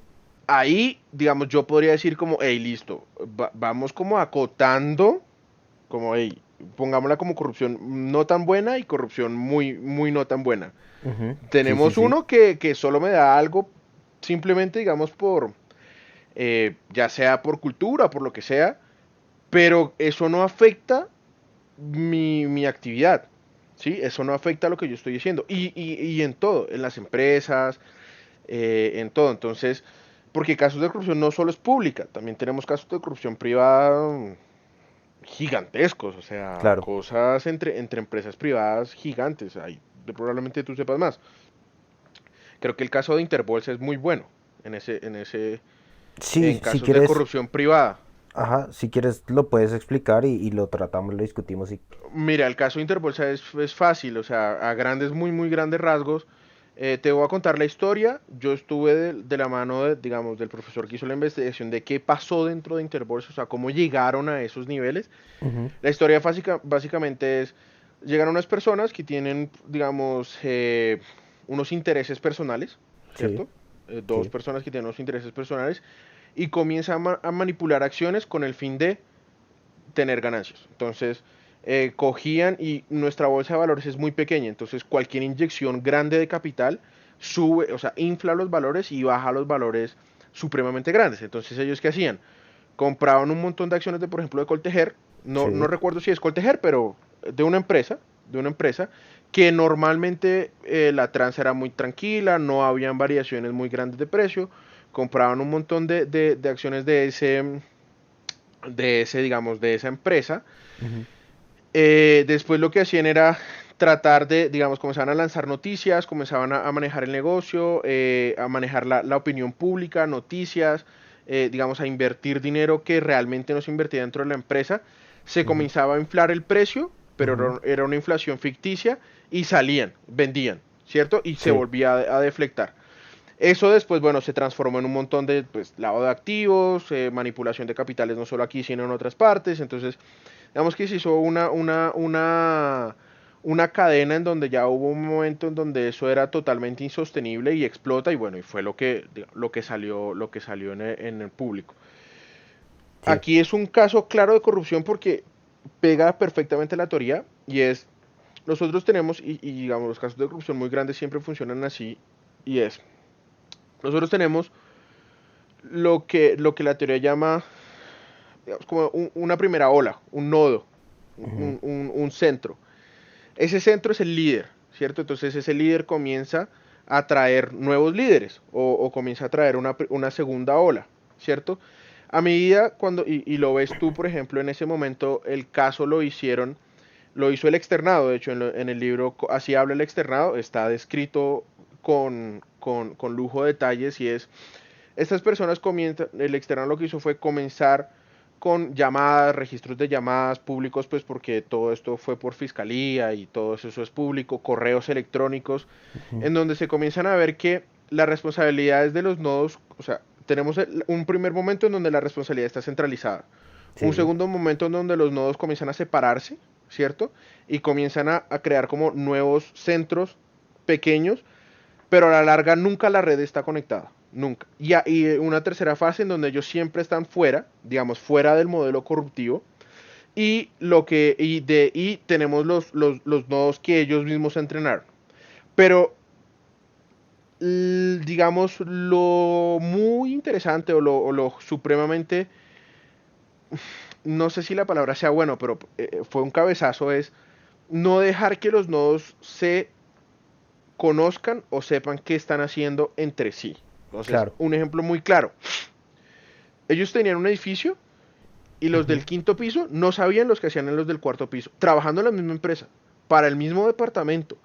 Speaker 2: Ahí, digamos, yo podría decir como, hey, listo, vamos como acotando, como, hey, pongámosla como corrupción no tan buena y corrupción muy, muy no tan buena.
Speaker 1: Ujú. Sí, sí,
Speaker 2: Tenemos
Speaker 1: sí.
Speaker 2: uno que solo me da algo simplemente, digamos, ya sea por cultura, por lo que sea, pero eso no afecta mi actividad, ¿sí? Eso no afecta lo que yo estoy haciendo. Y en todo, en las empresas, en todo. Entonces, porque casos de corrupción no solo es pública, también tenemos casos de corrupción privada gigantescos, o sea,
Speaker 1: Claro.
Speaker 2: cosas entre empresas privadas gigantes. Ahí probablemente tú sepas más. Creo que el caso de Interbolsa es muy bueno
Speaker 1: Sí,
Speaker 2: en
Speaker 1: si
Speaker 2: casos de
Speaker 1: quieres,
Speaker 2: corrupción privada.
Speaker 1: ajá, si quieres lo puedes explicar y lo tratamos, lo discutimos y...
Speaker 2: Mira, el caso de Interbolsa es fácil, o sea, a grandes, muy, muy grandes rasgos. Te voy a contar la historia. Yo estuve de la mano, digamos, del profesor que hizo la investigación de qué pasó dentro de Interbolsa, o sea, cómo llegaron a esos niveles.
Speaker 1: Ujú.
Speaker 2: La historia básicamente es, llegan unas personas que tienen, digamos, unos intereses personales,
Speaker 1: Sí,
Speaker 2: ¿cierto? Dos
Speaker 1: sí.
Speaker 2: personas que tienen unos intereses personales y comienzan a manipular acciones con el fin de tener ganancias. Entonces, cogían y nuestra bolsa de valores es muy pequeña, entonces cualquier inyección grande de capital sube, o sea, infla los valores y baja los valores supremamente grandes. Entonces, ellos qué hacían? Compraban un montón de acciones de, por ejemplo, de Coltejer, no
Speaker 1: Sí.
Speaker 2: recuerdo si es Coltejer, pero de una empresa que normalmente la trans era muy tranquila, no habían variaciones muy grandes de precio, compraban un montón de acciones digamos, de esa empresa.
Speaker 1: Ujú.
Speaker 2: Después lo que hacían era tratar digamos, comenzaban a lanzar noticias, comenzaban a manejar el negocio, a manejar la opinión pública, noticias, digamos, a invertir dinero que realmente no se invertía dentro de la empresa. Se
Speaker 1: Ujú.
Speaker 2: comenzaba a inflar el precio, pero
Speaker 1: Ujú.
Speaker 2: era una inflación ficticia y salían, vendían, ¿cierto? Y se
Speaker 1: Sí.
Speaker 2: volvía a deflectar. Eso después, bueno, se transformó en un montón de pues, lavado de activos, manipulación de capitales no solo aquí, sino en otras partes. Entonces, digamos que se hizo una cadena en donde ya hubo un momento en donde eso era totalmente insostenible y explota y bueno, y fue lo que salió en el público.
Speaker 1: Sí.
Speaker 2: Aquí es un caso claro de corrupción porque pega perfectamente la teoría y es, nosotros tenemos, y digamos, los casos de corrupción muy grandes siempre funcionan así, y es, nosotros tenemos lo que la teoría llama, digamos, como una primera ola, un nodo,
Speaker 1: Ujú.
Speaker 2: un centro. Ese centro es el líder, ¿cierto? Entonces ese líder comienza a traer nuevos líderes o comienza a traer una segunda ola, ¿cierto? A medida cuando, y lo ves tú, por ejemplo, en ese momento, el caso lo hizo el externado, de hecho, en el libro así habla el externado, está descrito con lujo de detalles y es, estas personas comienzan, el externado lo que hizo fue comenzar con llamadas, registros de llamadas públicos, pues porque todo esto fue por fiscalía y todo eso es público, correos electrónicos,
Speaker 1: Ujú.
Speaker 2: en donde se comienzan a ver que las responsabilidades de los nodos, o sea, tenemos un primer momento en donde la responsabilidad está centralizada, un
Speaker 1: Sí,
Speaker 2: segundo momento en donde los nodos comienzan a separarse, ¿cierto? Y comienzan a crear como nuevos centros pequeños, pero a la larga nunca la red está conectada, nunca. Y una tercera fase en donde ellos siempre están fuera, digamos, fuera del modelo corruptivo, y tenemos los nodos que ellos mismos entrenaron. Pero digamos, lo muy interesante o lo supremamente, no sé si la palabra sea bueno, pero fue un cabezazo, es no dejar que los nodos se conozcan o sepan qué están haciendo entre sí. Entonces,
Speaker 1: claro.
Speaker 2: un ejemplo muy claro. Ellos tenían un edificio y los del
Speaker 1: Ujú.
Speaker 2: quinto piso no sabían los que hacían en los del cuarto piso, trabajando en la misma empresa, para el mismo departamento,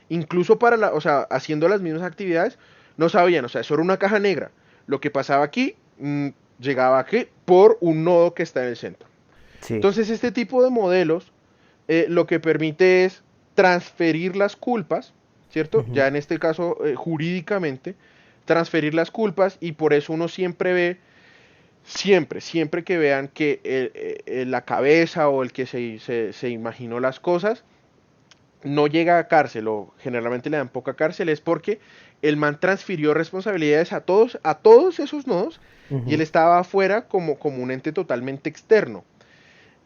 Speaker 2: incluso o sea, haciendo las mismas actividades, no sabían, o sea, eso era una caja negra. Lo que pasaba aquí, llegaba aquí por un nodo que está en el centro.
Speaker 1: Sí.
Speaker 2: Entonces, este tipo de modelos lo que permite es transferir las culpas, ¿cierto?
Speaker 1: Ujú.
Speaker 2: Ya en este caso, jurídicamente, transferir las culpas y por eso uno siempre ve, siempre que vean que la cabeza o el que se imaginó las cosas no llega a cárcel o generalmente le dan poca cárcel es porque el man transfirió responsabilidades a todos esos nodos y él
Speaker 1: Ujú.
Speaker 2: estaba afuera como un ente totalmente externo.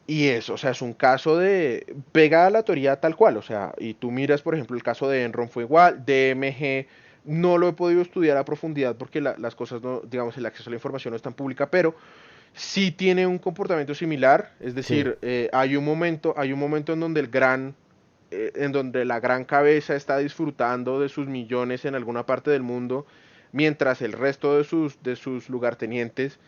Speaker 2: Y eso, o sea, es un caso de pega a la teoría tal cual, o sea, y tú miras, por ejemplo, el caso de Enron fue igual, DMG no lo he podido estudiar a profundidad porque las cosas no, digamos, el acceso a la información no es tan pública, pero sí tiene un comportamiento similar, es
Speaker 1: Sí.
Speaker 2: decir, hay un momento en donde la gran cabeza está disfrutando de sus millones en alguna parte del mundo, mientras el resto de sus lugartenientes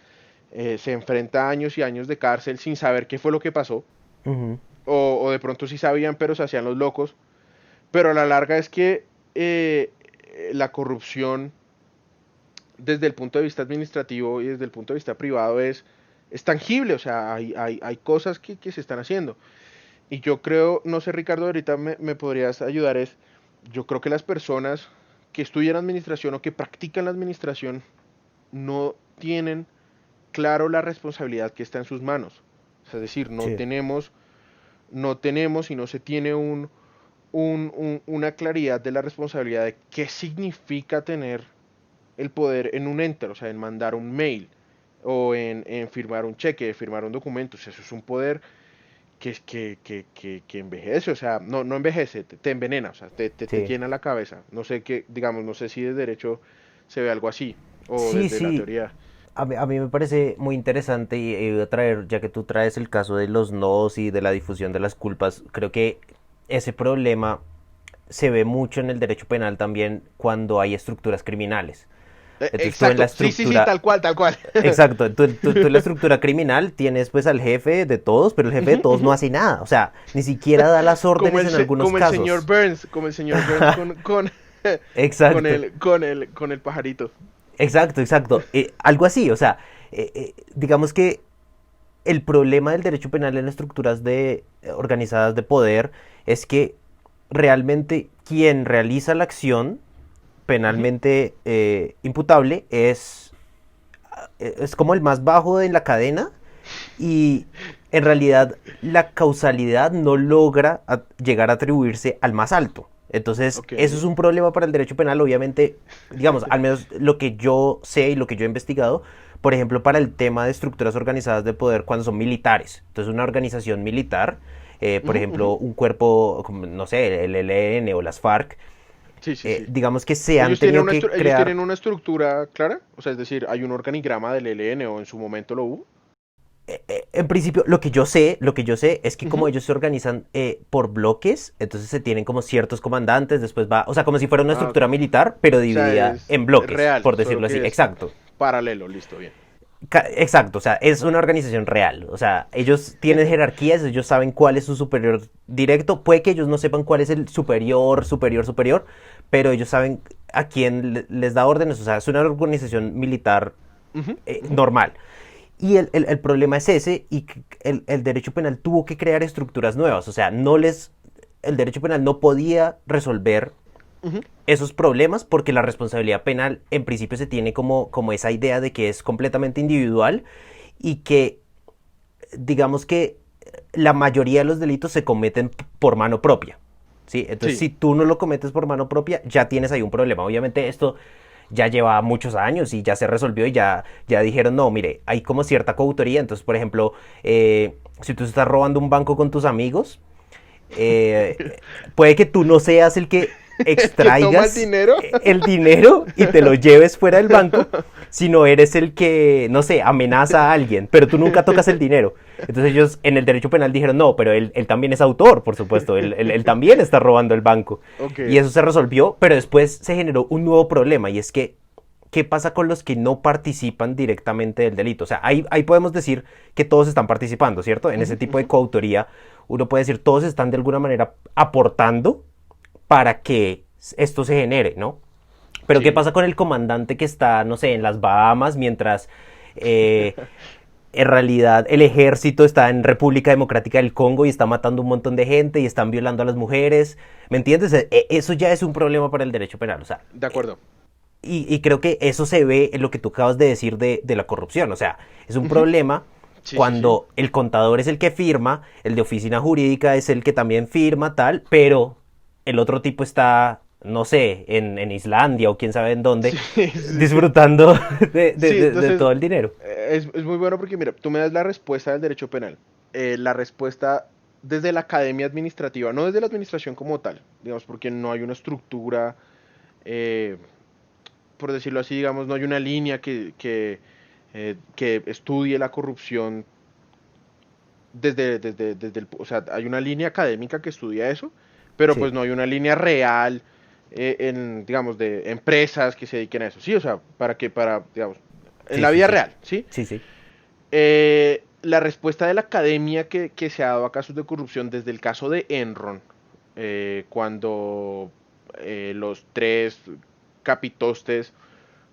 Speaker 2: se enfrenta a años y años de cárcel sin saber qué fue lo que pasó,
Speaker 1: Ujú.
Speaker 2: o de pronto sí sabían, pero se hacían los locos, pero a la larga es que la corrupción desde el punto de vista administrativo y desde el punto de vista privado es tangible, o sea, hay cosas que se están haciendo. Y yo creo, no sé Ricardo, ahorita me podrías ayudar, yo creo que las personas que estudian administración o que practican la administración no tienen claro la responsabilidad que está en sus manos. Es decir,
Speaker 1: Sí.
Speaker 2: no tenemos y no se tiene una claridad de la responsabilidad de qué significa tener el poder en un enter, o sea, en mandar un mail o en firmar un cheque, firmar un documento. O sea, eso es un poder que envejece, o sea, no envejece, te envenena, o sea, te
Speaker 1: Sí.
Speaker 2: llena la cabeza. No sé qué, digamos, no sé si desde derecho se ve algo así o
Speaker 1: Sí,
Speaker 2: desde la
Speaker 1: sí.
Speaker 2: teoría.
Speaker 1: A mí me parece muy interesante y voy a traer, ya que tú traes el caso de los nodos y de la difusión de las culpas, creo que ese problema se ve mucho en el derecho penal también cuando hay estructuras criminales. Entonces tú en la
Speaker 2: Exacto, sí, sí, sí,
Speaker 1: estructura,
Speaker 2: tal cual, tal cual.
Speaker 1: exacto, tú en la estructura criminal tienes pues al jefe de todos, pero el jefe de
Speaker 2: Ujú,
Speaker 1: todos no
Speaker 2: ujú.
Speaker 1: hace nada, o sea, ni siquiera da las órdenes en algunos casos.
Speaker 2: Como el señor Burns
Speaker 1: Exacto.
Speaker 2: con el pajarito.
Speaker 1: Exacto, exacto. Algo así, o sea, digamos que el problema del derecho penal en estructuras organizadas de poder es que realmente quien realiza la acción
Speaker 2: Ujú.
Speaker 1: penalmente imputable es como el más bajo en la cadena y en realidad la causalidad no logra llegar a atribuirse al más alto. Entonces,
Speaker 2: Ok.
Speaker 1: eso es un problema para el derecho penal, obviamente, digamos, al menos lo que yo sé y lo que yo he investigado, por ejemplo, para el tema de estructuras organizadas de poder cuando son militares. Entonces, una organización militar, por
Speaker 2: Ujú, ujú.
Speaker 1: ejemplo, un cuerpo, como, no sé, el ELN o las FARC,
Speaker 2: Sí, sí, sí.
Speaker 1: digamos que se han tenido que
Speaker 2: Ellos
Speaker 1: crear.
Speaker 2: tienen una estructura clara, o sea, es decir, hay un organigrama del ELN o en su momento lo hubo.
Speaker 1: En principio, lo que yo sé es que como
Speaker 2: Ujú.
Speaker 1: ellos se organizan por bloques, entonces se tienen como ciertos comandantes, después va, o sea, como si fuera una
Speaker 2: Ah, ok.
Speaker 1: estructura militar, pero
Speaker 2: O sea,
Speaker 1: dividida
Speaker 2: es
Speaker 1: en bloques,
Speaker 2: real,
Speaker 1: por
Speaker 2: solo
Speaker 1: decirlo así.
Speaker 2: que es
Speaker 1: Exacto.
Speaker 2: paralelo, listo, bien.
Speaker 1: Exacto, o sea, es una organización real. O sea, ellos tienen jerarquías, ellos saben cuál es su superior directo. Puede que ellos no sepan cuál es el superior, superior, superior, pero ellos saben a quién les da órdenes. O sea, es una organización militar
Speaker 2: Ujú, ujú.
Speaker 1: normal. Y el problema es ese, y el derecho penal tuvo que crear estructuras nuevas. O sea, el derecho penal no podía resolver
Speaker 2: Ujú.
Speaker 1: esos problemas porque la responsabilidad penal en principio se tiene como esa idea de que es completamente individual y que digamos que la mayoría de los delitos se cometen por mano propia. ¿Sí? Entonces,
Speaker 2: Sí,
Speaker 1: si tú no lo cometes por mano propia, ya tienes ahí un problema. Obviamente esto ya lleva muchos años y ya se resolvió y ya dijeron, no, mire, hay como cierta coautoría. Entonces, por ejemplo, si tú estás robando un banco con tus amigos, puede que tú no seas el que
Speaker 2: el que toma el
Speaker 1: extraigas
Speaker 2: dinero.
Speaker 1: el dinero y te lo lleves fuera del banco, sino eres el que, no sé, amenaza a alguien, pero tú nunca tocas el dinero. Entonces ellos en el derecho penal dijeron, no, pero él también es autor, por supuesto, él también está robando el banco.
Speaker 2: Ok,
Speaker 1: Y eso se resolvió, pero después se generó un nuevo problema y es que ¿qué pasa con los que no participan directamente del delito? O sea, ahí podemos decir que todos están participando, ¿cierto? En ese
Speaker 2: ujú,
Speaker 1: tipo de
Speaker 2: ujú.
Speaker 1: coautoría, uno puede decir todos están de alguna manera aportando para que esto se genere, ¿no? Pero ¿qué
Speaker 2: Sí.
Speaker 1: pasa con el comandante que está, no sé, en las Bahamas mientras en realidad el ejército está en República Democrática del Congo y está matando un montón de gente y están violando a las mujeres? ¿Me entiendes? Eso ya es un problema para el derecho penal. O sea,
Speaker 2: De acuerdo.
Speaker 1: y creo que eso se ve en lo que tú acabas de decir de la corrupción. O sea, es un
Speaker 2: Ujú.
Speaker 1: problema
Speaker 2: Sí, sí, sí.
Speaker 1: cuando el contador es el que firma, el de oficina jurídica es el que también firma, tal, pero el otro tipo está, no sé, en Islandia o quién sabe en dónde,
Speaker 2: Sí, sí, sí.
Speaker 1: disfrutando de, de-
Speaker 2: Sí,
Speaker 1: de- de
Speaker 2: entonces
Speaker 1: todo el dinero.
Speaker 2: es muy bueno porque, mira, tú me das la respuesta del derecho penal. La respuesta desde la academia administrativa, no desde la administración como tal, digamos, porque no hay una estructura, eh, por decirlo así, digamos, no hay una línea que estudie la corrupción desde o sea, hay una línea académica que estudia eso, pero
Speaker 1: Sí,
Speaker 2: pues no hay una línea real digamos, de empresas que se dediquen a eso, ¿sí? O sea, digamos, en
Speaker 1: sí,
Speaker 2: la
Speaker 1: sí,
Speaker 2: vida
Speaker 1: sí.
Speaker 2: real, ¿sí?
Speaker 1: Sí, sí.
Speaker 2: La respuesta de la academia que se ha dado a casos de corrupción desde el caso de Enron, cuando los tres capitostes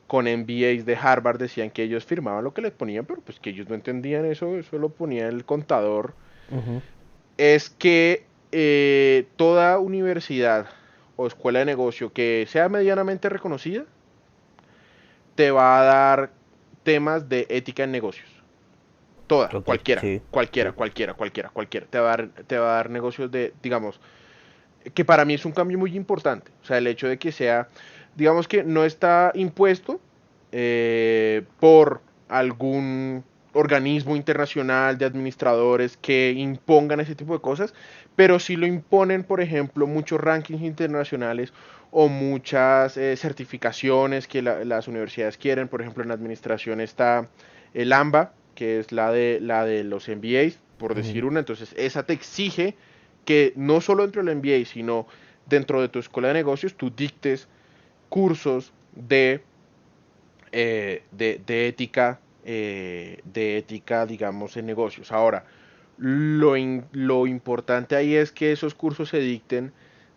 Speaker 2: con MBAs de Harvard decían que ellos firmaban lo que les ponían, pero pues que ellos no entendían eso, eso lo ponía el contador,
Speaker 1: Ujú.
Speaker 2: es que toda universidad o escuela de negocio que sea medianamente reconocida te va a dar temas de ética en negocios. Toda,
Speaker 1: Ok,
Speaker 2: cualquiera,
Speaker 1: sí,
Speaker 2: cualquiera,
Speaker 1: sí.
Speaker 2: cualquiera, cualquiera, cualquiera. Te va a dar negocios de, digamos, que para mí es un cambio muy importante. O sea, el hecho de que sea, digamos que no está impuesto por algún organismo internacional de administradores que impongan ese tipo de cosas, pero sí lo imponen, por ejemplo, muchos rankings internacionales o muchas certificaciones que las universidades quieren. Por ejemplo, en administración está el AMBA, que es la de los MBAs, por
Speaker 1: Ujú.
Speaker 2: decir una. Entonces, esa te exige que no solo dentro del MBA, sino dentro de tu escuela de negocios, tú dictes cursos de ética, digamos, en negocios. Ahora, lo importante ahí es que esos cursos se dicten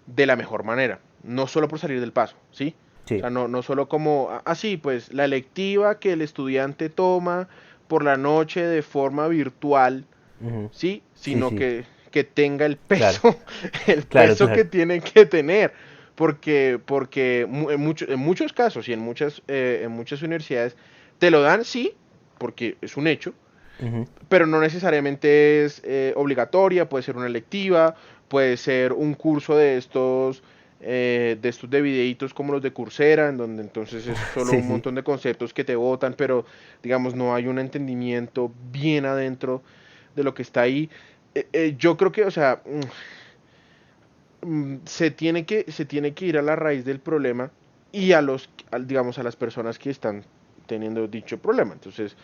Speaker 2: de la mejor manera, no solo por salir del paso, ¿sí? O
Speaker 1: Sí.
Speaker 2: sea, no solo como, así, pues la electiva que el estudiante toma por la noche de forma virtual,
Speaker 1: Ujú.
Speaker 2: ¿sí?
Speaker 1: Sí,
Speaker 2: Sino
Speaker 1: sí.
Speaker 2: que tenga el
Speaker 1: Claro,
Speaker 2: peso, el
Speaker 1: claro,
Speaker 2: peso
Speaker 1: claro.
Speaker 2: que tienen que tener. Porque en muchos casos y en muchas universidades te lo dan, sí, porque es un hecho,
Speaker 1: Ujú.
Speaker 2: pero no necesariamente es obligatoria, puede ser una electiva, puede ser un curso de estos de videitos como los de Coursera, en donde entonces es solo
Speaker 1: Sí,
Speaker 2: un
Speaker 1: sí.
Speaker 2: montón de conceptos que te botan, pero digamos no hay un entendimiento bien adentro de lo que está ahí. Yo creo que, o sea, se tiene que ir a la raíz del problema y digamos, a las personas que están teniendo dicho problema. Entonces,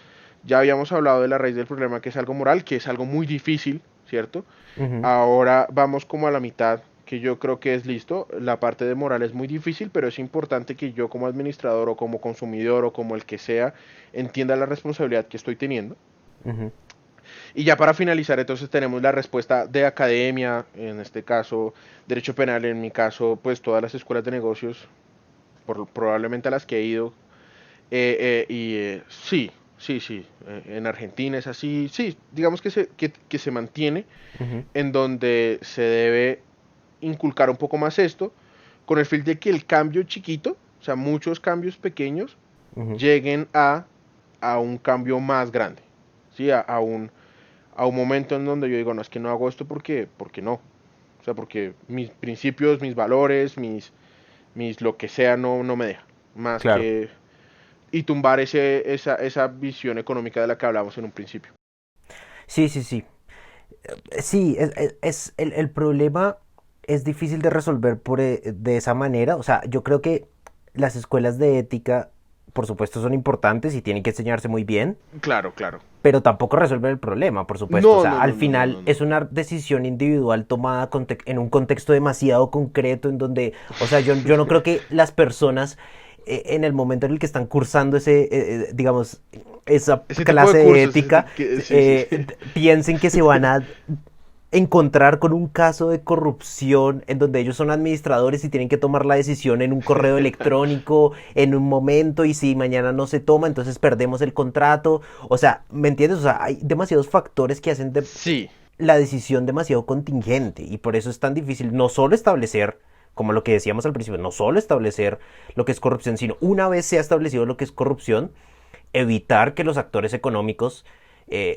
Speaker 2: Ya habíamos hablado de la raíz del problema, que es algo moral, que es algo muy difícil, ¿cierto?
Speaker 1: Ujú,
Speaker 2: Ahora vamos como a la mitad, que yo creo que es listo. La parte de moral es muy difícil, pero es importante que yo como administrador o como consumidor o como el que sea entienda la responsabilidad que estoy teniendo.
Speaker 1: ujú.
Speaker 2: Y ya para finalizar, entonces tenemos la respuesta de academia, en este caso derecho penal, en mi caso pues todas las escuelas de negocios, probablemente a las que he ido. Sí, sí, sí, en Argentina es así, sí, digamos que se mantiene
Speaker 1: Ujú,
Speaker 2: en donde se debe inculcar un poco más esto, con el fin de que el cambio chiquito, o sea, muchos cambios pequeños,
Speaker 1: ujú.
Speaker 2: lleguen a un cambio más grande, ¿sí? A un momento en donde yo digo, no, es que no hago esto porque no. O sea, porque mis principios, mis valores, mis lo que sea no me deja. Más
Speaker 1: Claro.
Speaker 2: que... Y tumbar esa visión económica de la que hablamos en un principio.
Speaker 1: Sí, sí, sí. Sí, el problema es difícil de resolver de esa manera. O sea, yo creo que las escuelas de ética, por supuesto, son importantes y tienen que enseñarse muy bien,
Speaker 2: Claro, claro.
Speaker 1: pero tampoco resuelven el problema, por supuesto. O
Speaker 2: No,
Speaker 1: sea,
Speaker 2: no,
Speaker 1: al
Speaker 2: no, no, no,
Speaker 1: final
Speaker 2: no, no.
Speaker 1: es una decisión individual tomada en un contexto demasiado concreto en donde, o sea, yo no creo que las personas en el momento en el que están cursando digamos, esa
Speaker 2: Ese tipo de
Speaker 1: clase de
Speaker 2: cursos,
Speaker 1: ética,
Speaker 2: sí, sí, sí.
Speaker 1: piensen que se van a encontrar con un caso de corrupción en donde ellos son administradores y tienen que tomar la decisión en un correo electrónico en un momento y si mañana no se toma entonces perdemos el contrato, o sea, ¿me entiendes? O sea, hay demasiados factores que hacen de
Speaker 2: Sí.
Speaker 1: la decisión demasiado contingente y por eso es tan difícil no solo establecer, como lo que decíamos al principio, no solo establecer lo que es corrupción, sino una vez se ha establecido lo que es corrupción, evitar que los actores económicos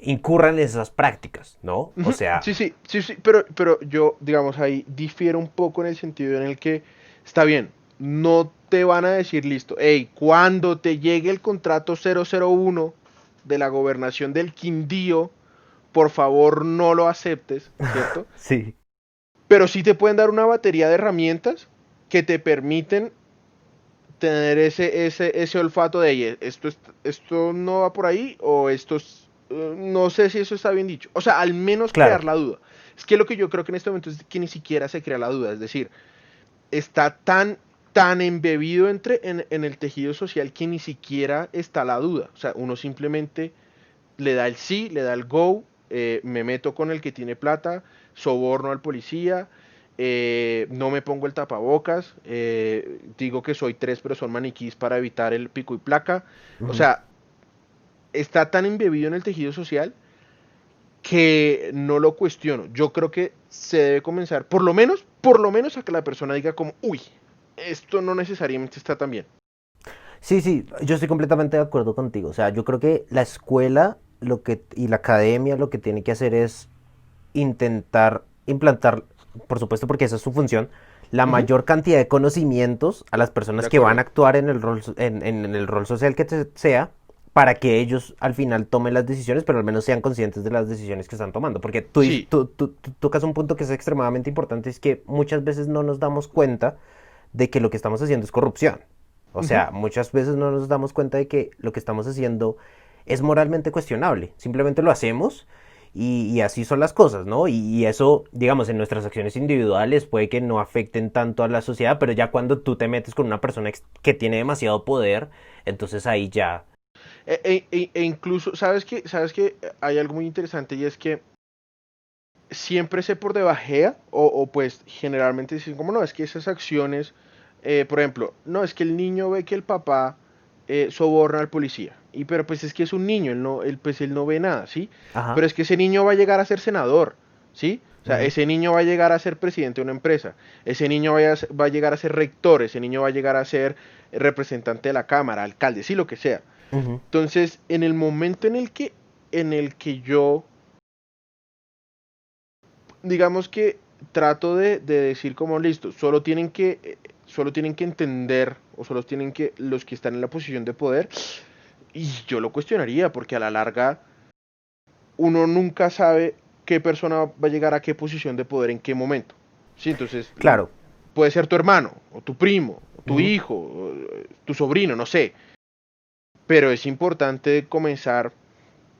Speaker 1: incurran en esas prácticas, ¿no? O
Speaker 2: Ujú,
Speaker 1: sea,
Speaker 2: sí, sí, sí, sí, pero yo, digamos, ahí difiero un poco en el sentido en el que está bien, no te van a decir listo, hey, cuando te llegue el contrato 001 de la gobernación del Quindío, por favor no lo aceptes, ¿cierto?
Speaker 1: sí,
Speaker 2: Pero sí te pueden dar una batería de herramientas que te permiten tener ese olfato de "Ey, esto no va por ahí o no sé si eso está bien dicho. O sea, al menos
Speaker 1: claro.
Speaker 2: crear la duda. Es que lo que yo creo que en este momento es que ni siquiera se crea la duda. Es decir, está tan embebido en el tejido social que ni siquiera está la duda. O sea, uno simplemente le da el sí, le da el go, me meto con el que tiene plata, soborno al policía, no me pongo el tapabocas, digo que soy tres, pero son maniquís para evitar el pico y placa. O
Speaker 1: Ujú.
Speaker 2: sea, está tan embebido en el tejido social que no lo cuestiono. Yo creo que se debe comenzar, por lo menos a que la persona diga como, uy, esto no necesariamente está tan bien.
Speaker 1: Sí, sí, yo estoy completamente de acuerdo contigo. O sea, yo creo que la escuela y la academia lo que tiene que hacer es intentar implantar, por supuesto porque esa es su función, la
Speaker 2: Ujú,
Speaker 1: mayor cantidad de conocimientos a las
Speaker 2: de
Speaker 1: personas que van a
Speaker 2: acuerdo.
Speaker 1: actuar en el rol, en el rol social que sea, para que ellos al final tomen las decisiones, pero al menos sean conscientes de las decisiones que están tomando. Porque
Speaker 2: Sí.
Speaker 1: tú tocas un punto que es extremadamente importante, es que muchas veces no nos damos cuenta de que lo que estamos haciendo es corrupción. O
Speaker 2: Ujú.
Speaker 1: sea, muchas veces no nos damos cuenta de que lo que estamos haciendo es moralmente cuestionable. Simplemente lo hacemos y así son las cosas, ¿no? Y eso, digamos, en nuestras acciones individuales puede que no afecten tanto a la sociedad, pero ya cuando tú te metes con una persona que tiene demasiado poder, entonces ahí ya...
Speaker 2: E incluso, ¿sabes que hay algo muy interesante y es que siempre se por debajea o pues generalmente dicen como no, es que esas acciones, por ejemplo, no, es que el niño ve que el papá soborna al policía, y pero pues es que es un niño, pues él no ve nada, ¿sí?
Speaker 1: Ajá.
Speaker 2: Pero es que ese niño va a llegar a ser senador, ¿sí? O sea,
Speaker 1: Ujú,
Speaker 2: ese niño va a llegar a ser presidente de una empresa, ese niño va a llegar a ser rector, ese niño va a llegar a ser representante de la cámara, alcalde, sí, lo que sea.
Speaker 1: ujú.
Speaker 2: Entonces, en el momento en el que yo digamos que trato de decir como listo, solo tienen que entender o solo tienen que los que están en la posición de poder y yo lo cuestionaría porque a la larga uno nunca sabe qué persona va a llegar a qué posición de poder en qué momento. Sí, entonces
Speaker 1: Claro.
Speaker 2: puede ser tu hermano o tu primo o tu
Speaker 1: Ujú.
Speaker 2: hijo, o, tu sobrino, no sé, pero es importante comenzar.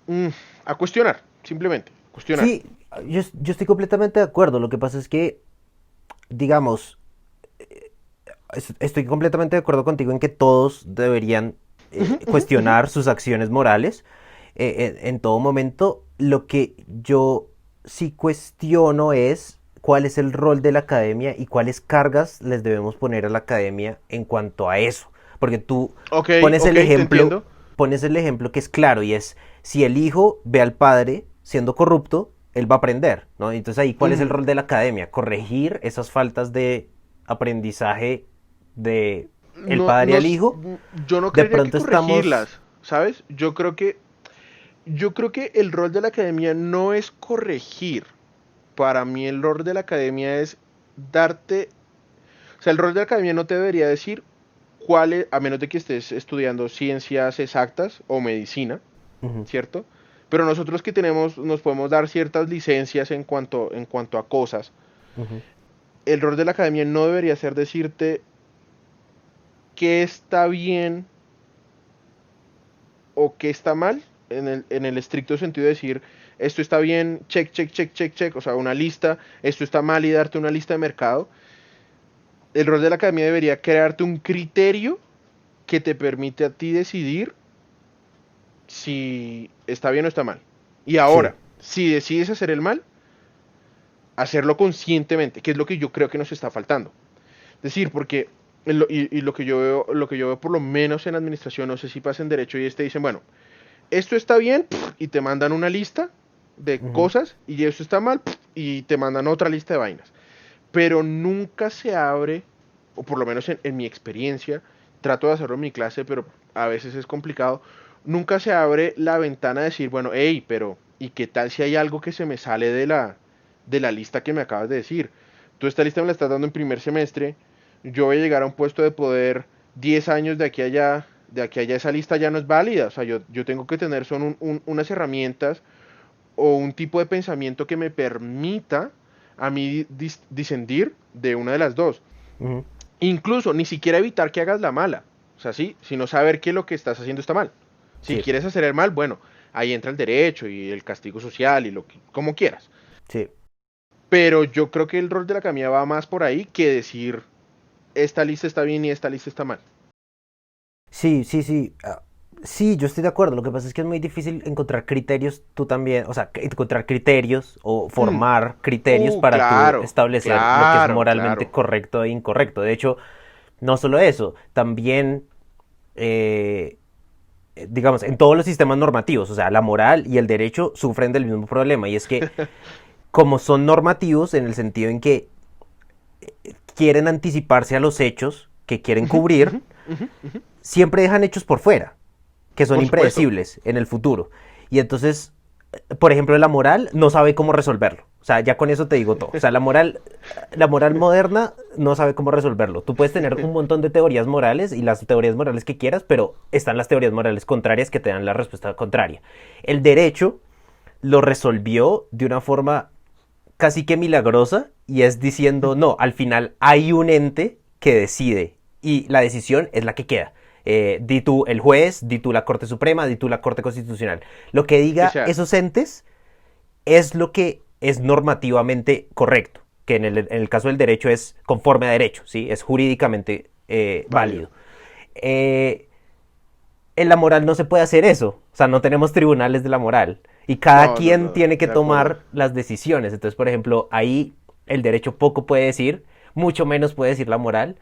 Speaker 2: mm, a cuestionar, simplemente, cuestionar.
Speaker 1: Sí, yo estoy completamente de acuerdo. Lo que pasa es que, digamos, estoy completamente de acuerdo contigo en que todos deberían
Speaker 2: Ujú, ujú, ujú.
Speaker 1: cuestionar sus acciones morales en todo momento. Lo que yo sí cuestiono es cuál es el rol de la academia y cuáles cargas les debemos poner a la academia en cuanto a eso. Porque tú
Speaker 2: Ok,
Speaker 1: pones
Speaker 2: ok,
Speaker 1: el
Speaker 2: te
Speaker 1: ejemplo,
Speaker 2: entiendo.
Speaker 1: pones el ejemplo que es claro y es si el hijo ve al padre siendo corrupto, él va a aprender, ¿no? Entonces ahí, ¿cuál es el
Speaker 2: Ujú.
Speaker 1: rol de la academia? Corregir esas faltas de aprendizaje de el
Speaker 2: No,
Speaker 1: padre
Speaker 2: no,
Speaker 1: al hijo.
Speaker 2: yo no
Speaker 1: De
Speaker 2: creería que
Speaker 1: pronto estamos...
Speaker 2: corregirlas, ¿sabes? Yo creo que el rol de la academia no es corregir. Para mí el rol de la academia es darte, o sea, el rol de la academia no te debería decir cuáles, a menos de que estés estudiando ciencias exactas o medicina,
Speaker 1: Ujú,
Speaker 2: ¿cierto? Pero nosotros que tenemos, nos podemos dar ciertas licencias en cuanto a cosas.
Speaker 1: ujú,
Speaker 2: El rol de la academia no debería ser decirte qué está bien o qué está mal, en el estricto sentido de decir, esto está bien, check, check, check, check, check, o sea, una lista, esto está mal y darte una lista de mercado. El rol de la academia debería crearte un criterio que te permite a ti decidir si está bien o está mal. Y
Speaker 1: sí,
Speaker 2: ahora, si decides hacer el mal, hacerlo conscientemente, que es lo que yo creo que nos está faltando. Es decir, porque y lo que yo veo por lo menos en administración, no sé si pasa en derecho y te dicen, bueno, esto está bien y te mandan una lista de
Speaker 1: ujú,
Speaker 2: cosas y esto está mal y te mandan otra lista de vainas. Pero nunca se abre, o por lo menos en mi experiencia, trato de hacerlo en mi clase, pero a veces es complicado, nunca se abre la ventana de decir, bueno, hey, pero ¿y qué tal si hay algo que se me sale de la lista que me acabas de decir? Tú esta lista me la estás dando en primer semestre, yo voy a llegar a un puesto de poder 10 años de aquí a allá esa lista ya no es válida, o sea, yo tengo que tener son unas herramientas o un tipo de pensamiento que me permita a mí discendir de una de las dos.
Speaker 1: ujú,
Speaker 2: Incluso ni siquiera evitar que hagas la mala, o sea, sí, sino saber que lo que estás haciendo está mal. Si
Speaker 1: sí,
Speaker 2: quieres hacer el mal, bueno, ahí entra el derecho y el castigo social y lo que, como quieras.
Speaker 1: sí.
Speaker 2: Pero yo creo que el rol de la academia va más por ahí que decir esta lista está bien y esta lista está mal.
Speaker 1: Sí, sí, sí. Sí, yo estoy de acuerdo. Lo que pasa es que es muy difícil encontrar criterios tú también, o sea, encontrar criterios o
Speaker 2: Mm,
Speaker 1: formar criterios para tú
Speaker 2: claro,
Speaker 1: establecer lo que es
Speaker 2: claro,
Speaker 1: moralmente
Speaker 2: claro.
Speaker 1: correcto e incorrecto. De hecho, no solo eso, también, eh, digamos, en todos los sistemas normativos, o sea, la moral y el derecho sufren del mismo problema y es que como son normativos en el sentido en que quieren anticiparse a los hechos que quieren
Speaker 2: Ujú,
Speaker 1: cubrir,
Speaker 2: ujú, ujú, ujú.
Speaker 1: siempre dejan hechos por fuera, que son
Speaker 2: Por supuesto.
Speaker 1: impredecibles en el futuro. Y entonces, por ejemplo, la moral no sabe cómo resolverlo. O sea, ya con eso te digo todo. O sea, la moral moderna no sabe cómo resolverlo. Tú puedes tener un montón de teorías morales y las teorías morales que quieras, pero están las teorías morales contrarias que te dan la respuesta contraria. El derecho lo resolvió de una forma casi que milagrosa y es diciendo, no, al final hay un ente que decide y la decisión es la que queda. Di tú el juez, di tú la Corte Suprema, di tú la Corte Constitucional. Lo que
Speaker 2: ¿Y qué
Speaker 1: diga
Speaker 2: se hace?
Speaker 1: esos entes es lo que es normativamente correcto, que en el caso del derecho es conforme a derecho, ¿sí? Es jurídicamente
Speaker 2: Válido.
Speaker 1: válido. Eh, en la moral no se puede hacer eso. O sea, no tenemos tribunales de la moral. Y cada
Speaker 2: No, no,
Speaker 1: quien
Speaker 2: no,
Speaker 1: tiene que
Speaker 2: de acuerdo.
Speaker 1: tomar las decisiones. Entonces, por ejemplo, ahí el derecho poco puede decir, mucho menos puede decir la moral.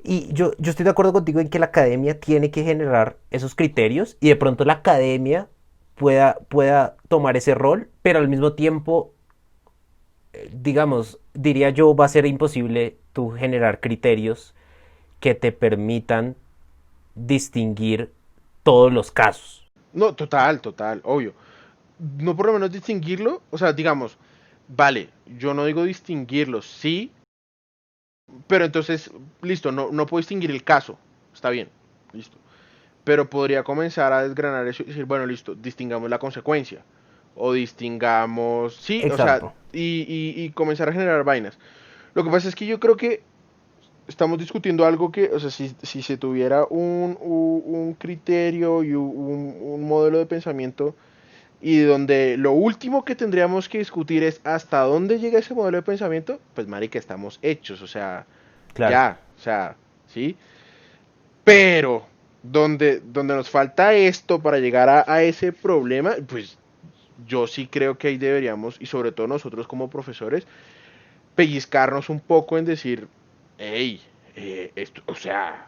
Speaker 1: Y yo estoy de acuerdo contigo en que la academia tiene que generar esos criterios y de pronto la academia pueda tomar ese rol, pero al mismo tiempo, digamos, diría yo, va a ser imposible tú generar criterios que te permitan distinguir todos los casos.
Speaker 2: No, total, total, obvio. No por lo menos distinguirlo, o sea, digamos, vale, yo no digo distinguirlo, sí, pero entonces, listo, no puedo distinguir el caso, está bien, listo. Pero podría comenzar a desgranar eso y decir, bueno, listo, distingamos la consecuencia. O distingamos, sí, o sea,
Speaker 1: Exacto.
Speaker 2: y comenzar a generar vainas. Lo que pasa es que yo creo que estamos discutiendo algo que, o sea, si se tuviera un criterio y un modelo de pensamiento y donde lo último que tendríamos que discutir es hasta dónde llega ese modelo de pensamiento, pues marica, estamos hechos, o sea,
Speaker 1: Claro,
Speaker 2: ya, o sea, ¿sí? Pero donde nos falta esto para llegar a ese problema, pues yo sí creo que ahí deberíamos, y sobre todo nosotros como profesores, pellizcarnos un poco en decir, hey, esto, o sea,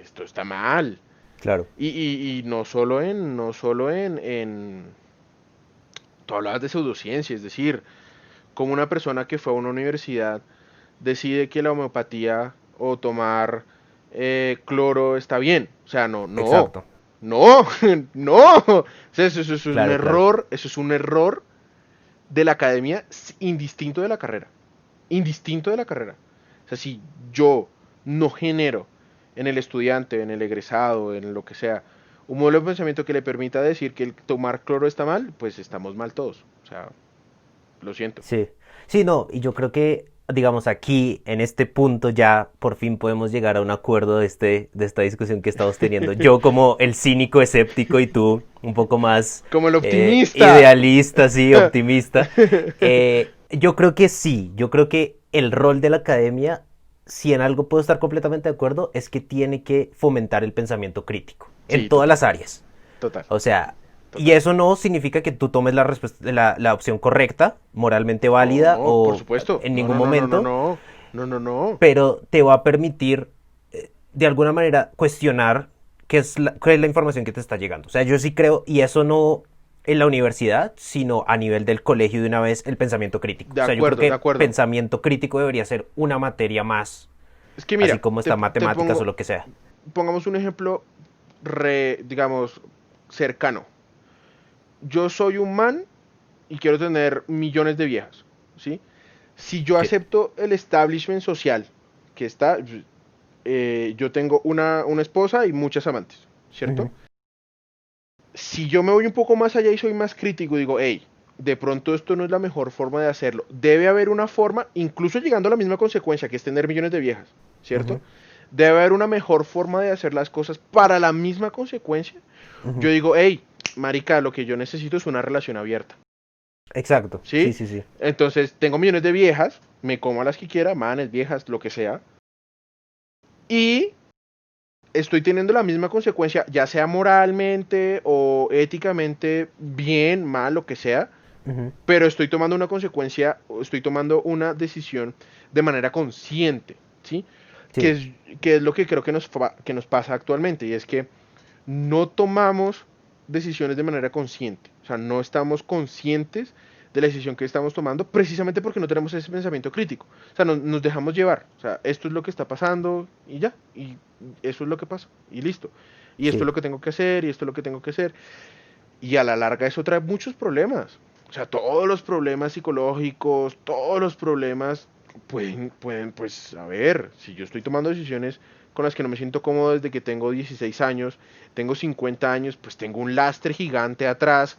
Speaker 2: esto está mal.
Speaker 1: claro.
Speaker 2: Y no solo tú hablabas de pseudociencia, es decir, como una persona que fue a una universidad decide que la homeopatía o tomar cloro está bien. O sea,
Speaker 1: Exacto.
Speaker 2: no, no. O sea, eso es un
Speaker 1: Claro, claro.
Speaker 2: error, eso es un error de la academia indistinto de la carrera. Indistinto de la carrera. O sea, si yo no genero en el estudiante, en el egresado, en lo que sea, un modelo de pensamiento que le permita decir que el tomar cloro está mal, pues estamos mal todos. O sea, lo siento.
Speaker 1: Sí. Sí, no, y yo creo que, digamos, aquí, en este punto, ya por fin podemos llegar a un acuerdo de esta discusión que estamos teniendo. Yo como el cínico escéptico y tú un poco más
Speaker 2: Como el optimista.
Speaker 1: idealista, sí, optimista. Yo creo que sí, yo creo que el rol de la academia, si en algo puedo estar completamente de acuerdo, es que tiene que fomentar el pensamiento crítico en
Speaker 2: Sí,
Speaker 1: todas
Speaker 2: total,
Speaker 1: las áreas.
Speaker 2: total,
Speaker 1: O sea, y
Speaker 2: total.
Speaker 1: eso no significa que tú tomes la opción correcta, moralmente válida
Speaker 2: No, por
Speaker 1: o
Speaker 2: supuesto.
Speaker 1: en
Speaker 2: No,
Speaker 1: ningún
Speaker 2: no, no, no, no,
Speaker 1: momento,
Speaker 2: no. No, no, no.
Speaker 1: pero te va a permitir de alguna manera cuestionar qué es la información que te está llegando. O sea, yo sí creo, y eso no en la universidad, sino a nivel del colegio de una vez, el pensamiento crítico.
Speaker 2: De
Speaker 1: O sea, yo creo
Speaker 2: acuerdo, de
Speaker 1: que
Speaker 2: acuerdo.
Speaker 1: pensamiento crítico debería ser una materia más,
Speaker 2: Es que
Speaker 1: así
Speaker 2: mira,
Speaker 1: como está
Speaker 2: te
Speaker 1: matemáticas o
Speaker 2: pongo,
Speaker 1: lo que sea.
Speaker 2: pongamos un ejemplo digamos, cercano. Yo soy un man y quiero tener millones de viejas, ¿sí? Si yo
Speaker 1: Sí.
Speaker 2: acepto el establishment social que está, yo tengo una esposa y muchas amantes, ¿cierto?
Speaker 1: Ujú,
Speaker 2: Si yo me voy un poco más allá y soy más crítico, digo, hey, de pronto esto no es la mejor forma de hacerlo. Debe haber una forma, incluso llegando a la misma consecuencia, que es tener millones de viejas, ¿cierto?
Speaker 1: ujú,
Speaker 2: Debe haber una mejor forma de hacer las cosas para la misma consecuencia. Yo
Speaker 1: ujú.
Speaker 2: digo, hey, marica, lo que yo necesito es una relación abierta,
Speaker 1: Exacto, sí,
Speaker 2: ¿sí?
Speaker 1: sí, sí.
Speaker 2: Entonces, tengo millones de viejas, me como a las que quiera, manes, viejas, lo que sea, y estoy teniendo la misma consecuencia, ya sea moralmente o éticamente, bien, mal, lo que sea,
Speaker 1: Ujú,
Speaker 2: pero estoy tomando una consecuencia, estoy tomando una decisión de manera consciente, ¿sí? Que
Speaker 1: sí,
Speaker 2: es, que es lo que creo que nos pasa actualmente, y es que no tomamos decisiones de manera consciente, o sea, no estamos conscientes de la decisión que estamos tomando precisamente porque no tenemos ese pensamiento crítico, o sea, nos dejamos llevar, o sea, esto es lo que está pasando y ya, y eso es lo que pasa, y listo, y esto es
Speaker 1: sí.
Speaker 2: lo que tengo que hacer, y esto es lo que tengo que hacer, y a la larga eso trae muchos problemas. O sea, todos los problemas psicológicos, todos los problemas pueden, pues, a ver, si yo estoy tomando decisiones con las que no me siento cómodo desde que tengo 16 años, tengo 50 años, pues tengo un lastre gigante atrás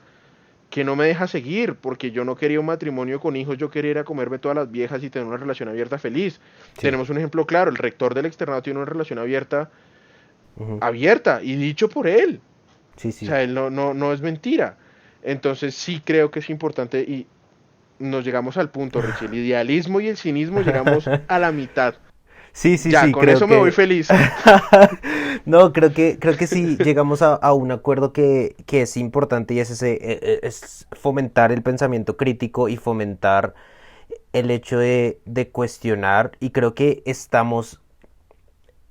Speaker 2: que no me deja seguir, porque yo no quería un matrimonio con hijos, yo quería ir a comerme todas las viejas y tener una relación abierta feliz.
Speaker 1: Sí.
Speaker 2: Tenemos un ejemplo claro, el rector del externado tiene una relación abierta,
Speaker 1: Ujú.
Speaker 2: abierta, y dicho por él.
Speaker 1: Sí,
Speaker 2: O
Speaker 1: sí.
Speaker 2: sea, él no es mentira. Entonces sí creo que es importante y nos llegamos al punto, Richie. El idealismo y el cinismo llegamos a la mitad.
Speaker 1: Sí, sí,
Speaker 2: Ya,
Speaker 1: sí,
Speaker 2: con
Speaker 1: creo
Speaker 2: eso me voy
Speaker 1: que...
Speaker 2: feliz.
Speaker 1: No, creo que sí llegamos a un acuerdo que es importante y es es fomentar el pensamiento crítico y fomentar el hecho de cuestionar y creo que estamos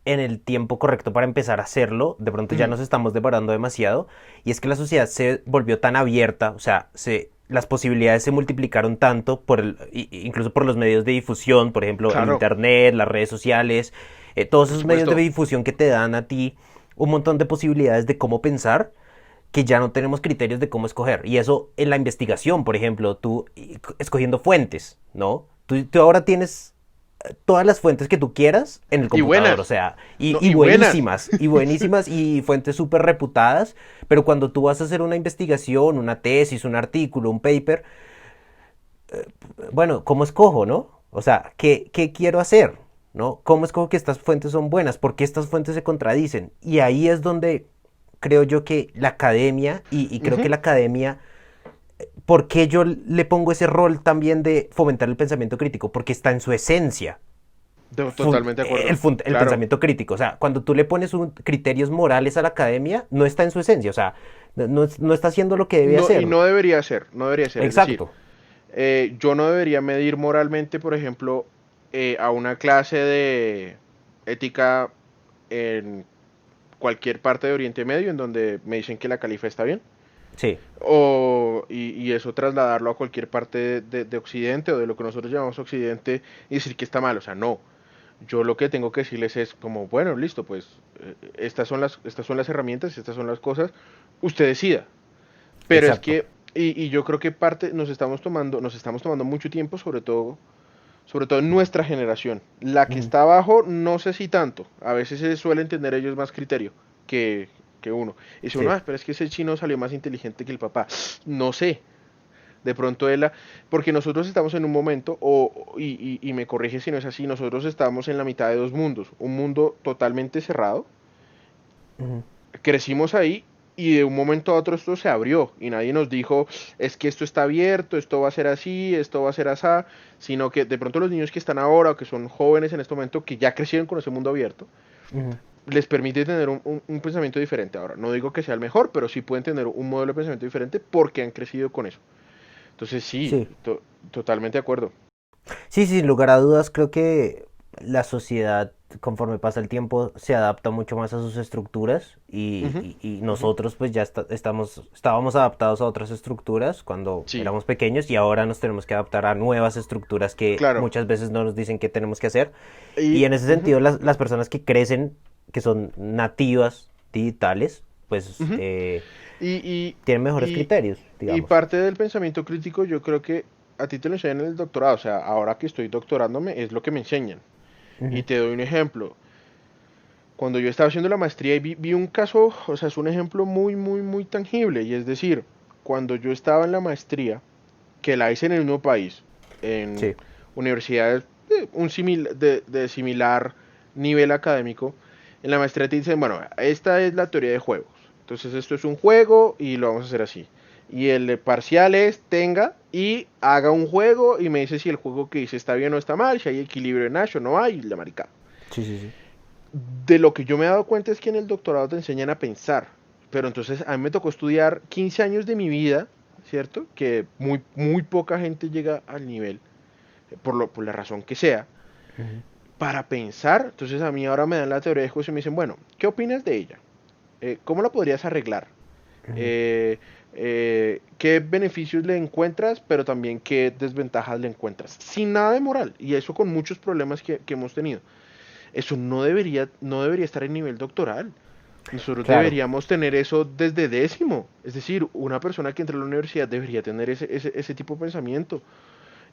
Speaker 1: en el tiempo correcto para empezar a hacerlo. De pronto ya
Speaker 2: Ujú,
Speaker 1: nos estamos demorando demasiado. Y es que la sociedad se volvió tan abierta, o sea, las posibilidades se multiplicaron tanto, incluso por los medios de difusión, por ejemplo, el
Speaker 2: claro,
Speaker 1: Internet, las redes sociales, todos
Speaker 2: por
Speaker 1: esos medios de
Speaker 2: supuesto.
Speaker 1: difusión que te dan a ti un montón de posibilidades de cómo pensar que ya no tenemos criterios de cómo escoger. Y eso en la investigación, por ejemplo, tú escogiendo fuentes, ¿no? Tú ahora tienes todas las fuentes que tú quieras en el
Speaker 2: Y
Speaker 1: computador, o
Speaker 2: buenas.
Speaker 1: sea,
Speaker 2: No,
Speaker 1: y
Speaker 2: y buenas.
Speaker 1: buenísimas y fuentes súper reputadas, pero cuando tú vas a hacer una investigación, una tesis, un artículo, un paper, bueno, ¿cómo escojo, no? O sea, ¿qué quiero hacer? ¿No? ¿Cómo escojo que estas fuentes son buenas? ¿Por qué estas fuentes se contradicen? Y ahí es donde creo yo que la academia, y creo que
Speaker 2: Ujú.
Speaker 1: la academia, ¿por qué yo le pongo ese rol también de fomentar el pensamiento crítico? Porque está en su esencia.
Speaker 2: Totalmente de acuerdo.
Speaker 1: El
Speaker 2: Claro.
Speaker 1: pensamiento crítico. O sea, cuando tú le pones criterios morales a la academia, no está en su esencia. O sea, no está haciendo lo que debe
Speaker 2: No, y
Speaker 1: hacer.
Speaker 2: no debería ser, no debería ser. Es decir,
Speaker 1: Exacto.
Speaker 2: yo no debería medir moralmente, por ejemplo, a una clase de ética en cualquier parte de Oriente Medio en donde me dicen que la califa está bien.
Speaker 1: Sí.
Speaker 2: Y eso trasladarlo a cualquier parte de Occidente o de lo que nosotros llamamos Occidente y decir que está mal. O sea, no. Yo lo que tengo que decirles es como, bueno, listo, pues estas son las herramientas, estas son las cosas. Usted decida. Pero es
Speaker 1: Exacto.
Speaker 2: que, y yo creo que parte nos estamos tomando mucho tiempo, sobre todo en nuestra generación. La que
Speaker 1: Ujú.
Speaker 2: está abajo, no sé si tanto. A veces se suelen tener ellos más criterio que, que uno. Y dice uno,
Speaker 1: Sí.
Speaker 2: ah, pero es que ese chino salió más inteligente que el papá. No sé. De pronto él, porque nosotros estamos en un momento, y me corrige si no es así, nosotros estamos en la mitad de dos mundos. Un mundo totalmente cerrado,
Speaker 1: Ujú.
Speaker 2: crecimos ahí y de un momento a otro esto se abrió y nadie nos dijo es que esto está abierto, esto va a ser así, esto va a ser así, sino que de pronto los niños que están ahora o que son jóvenes en este momento que ya crecieron con ese mundo abierto
Speaker 1: Ujú.
Speaker 2: les permite tener un pensamiento diferente. Ahora, no digo que sea el mejor, pero sí pueden tener un modelo de pensamiento diferente porque han crecido con eso. Entonces sí,
Speaker 1: Sí.
Speaker 2: totalmente de acuerdo.
Speaker 1: Sí, sin lugar a dudas, creo que la sociedad, conforme pasa el tiempo, se adapta mucho más a sus estructuras
Speaker 2: Ujú,
Speaker 1: y
Speaker 2: ujú.
Speaker 1: nosotros pues ya estábamos adaptados a otras estructuras cuando
Speaker 2: Sí,
Speaker 1: éramos pequeños y ahora nos tenemos que adaptar a nuevas estructuras que
Speaker 2: claro.
Speaker 1: muchas veces no nos dicen qué tenemos que hacer. Y
Speaker 2: Y,
Speaker 1: en ese
Speaker 2: ujú,
Speaker 1: sentido, las personas que crecen, que son nativas digitales, pues
Speaker 2: ujú. Y, y,
Speaker 1: tienen mejores
Speaker 2: y,
Speaker 1: criterios,
Speaker 2: y
Speaker 1: digamos.
Speaker 2: parte del pensamiento crítico yo creo que a ti te lo enseñan en el doctorado, o sea, ahora que estoy doctorándome es lo que me enseñan. Y
Speaker 1: Ujú.
Speaker 2: te doy un ejemplo. Cuando yo estaba haciendo la maestría y vi un caso, o sea, es un ejemplo muy, muy, muy tangible. Y es decir, cuando yo estaba en la maestría, que la hice en el mismo país, en
Speaker 1: Sí.
Speaker 2: universidades de similar nivel académico, en la maestría te dicen, bueno, esta es la teoría de juegos. Entonces esto es un juego y lo vamos a hacer así. Y el de parcial es tenga y haga un juego y me dice si el juego que hice está bien o está mal, si hay equilibrio en Nash o no hay, la marica.
Speaker 1: Sí, sí, sí.
Speaker 2: De lo que yo me he dado cuenta es que en el doctorado te enseñan a pensar. Pero entonces a mí me tocó estudiar 15 años de mi vida, ¿cierto? Que muy, muy poca gente llega al nivel, por la razón que sea,
Speaker 1: Ujú.
Speaker 2: para pensar. Entonces a mí ahora me dan la teoría de juego y me dicen, bueno, ¿qué opinas de ella? ¿Cómo la podrías arreglar?
Speaker 1: Ujú.
Speaker 2: ¿Qué beneficios le encuentras, pero también qué desventajas le encuentras? Sin nada de moral. Y eso con muchos problemas que hemos tenido. Eso no debería estar en nivel doctoral. Nosotros
Speaker 1: Claro.
Speaker 2: deberíamos tener eso desde décimo. Es decir, una persona que entra a la universidad debería tener ese tipo de pensamiento.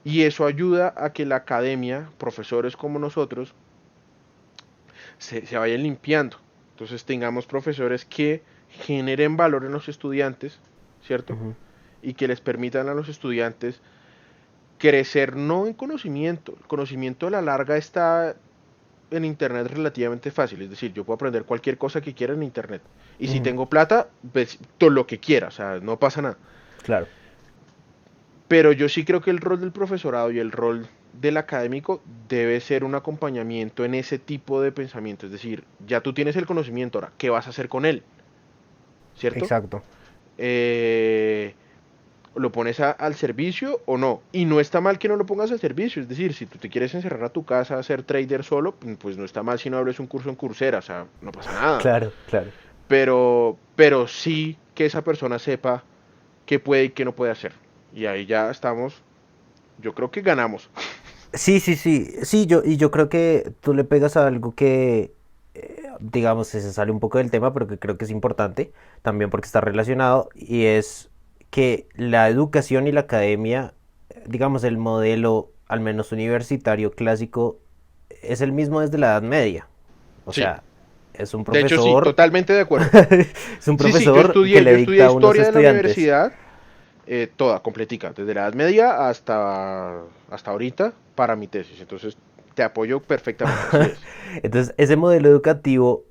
Speaker 2: Y eso ayuda a que la academia, profesores como nosotros, se vayan limpiando. Entonces tengamos profesores que generen valor en los estudiantes, ¿cierto?
Speaker 1: Ujú.
Speaker 2: Y que les permitan a los estudiantes crecer no en conocimiento. El conocimiento a la larga está en internet relativamente fácil, es decir, yo puedo aprender cualquier cosa que quiera en internet. Y si
Speaker 1: Ujú.
Speaker 2: tengo plata, pues todo lo que quiera, o sea, no pasa nada.
Speaker 1: Claro.
Speaker 2: Pero yo sí creo que el rol del profesorado y el rol del académico debe ser un acompañamiento en ese tipo de pensamiento. Es decir, ya tú tienes el conocimiento, ahora, ¿qué vas a hacer con él? ¿Cierto?
Speaker 1: Exacto.
Speaker 2: Eh, ¿Lo pones al servicio o no? Y no está mal que no lo pongas al servicio. Es decir, si tú te quieres encerrar a tu casa a ser trader solo, pues no está mal si no abres un curso en Coursera. O sea, no pasa nada.
Speaker 1: Claro, claro.
Speaker 2: Pero sí que esa persona sepa qué puede y qué no puede hacer. Y ahí ya estamos, yo creo que ganamos.
Speaker 1: Sí, sí, sí. Sí, yo creo que tú le pegas a algo que, digamos, se sale un poco del tema, pero que creo que es importante, también porque está relacionado, y es que la educación y la academia, digamos, el modelo, al menos universitario clásico, es el mismo desde la Edad Media. O
Speaker 2: Sí,
Speaker 1: sea, es un
Speaker 2: de hecho sí,
Speaker 1: profesor,
Speaker 2: totalmente de acuerdo.
Speaker 1: es un
Speaker 2: Sí, sí, yo
Speaker 1: profesor que
Speaker 2: estudié,
Speaker 1: le
Speaker 2: yo estudié
Speaker 1: dicta a unos
Speaker 2: historia de la
Speaker 1: estudiantes.
Speaker 2: universidad, toda, completica, desde la Edad Media hasta ahorita para mi tesis. Entonces, te apoyo perfectamente, así es.
Speaker 1: Entonces, ese modelo educativo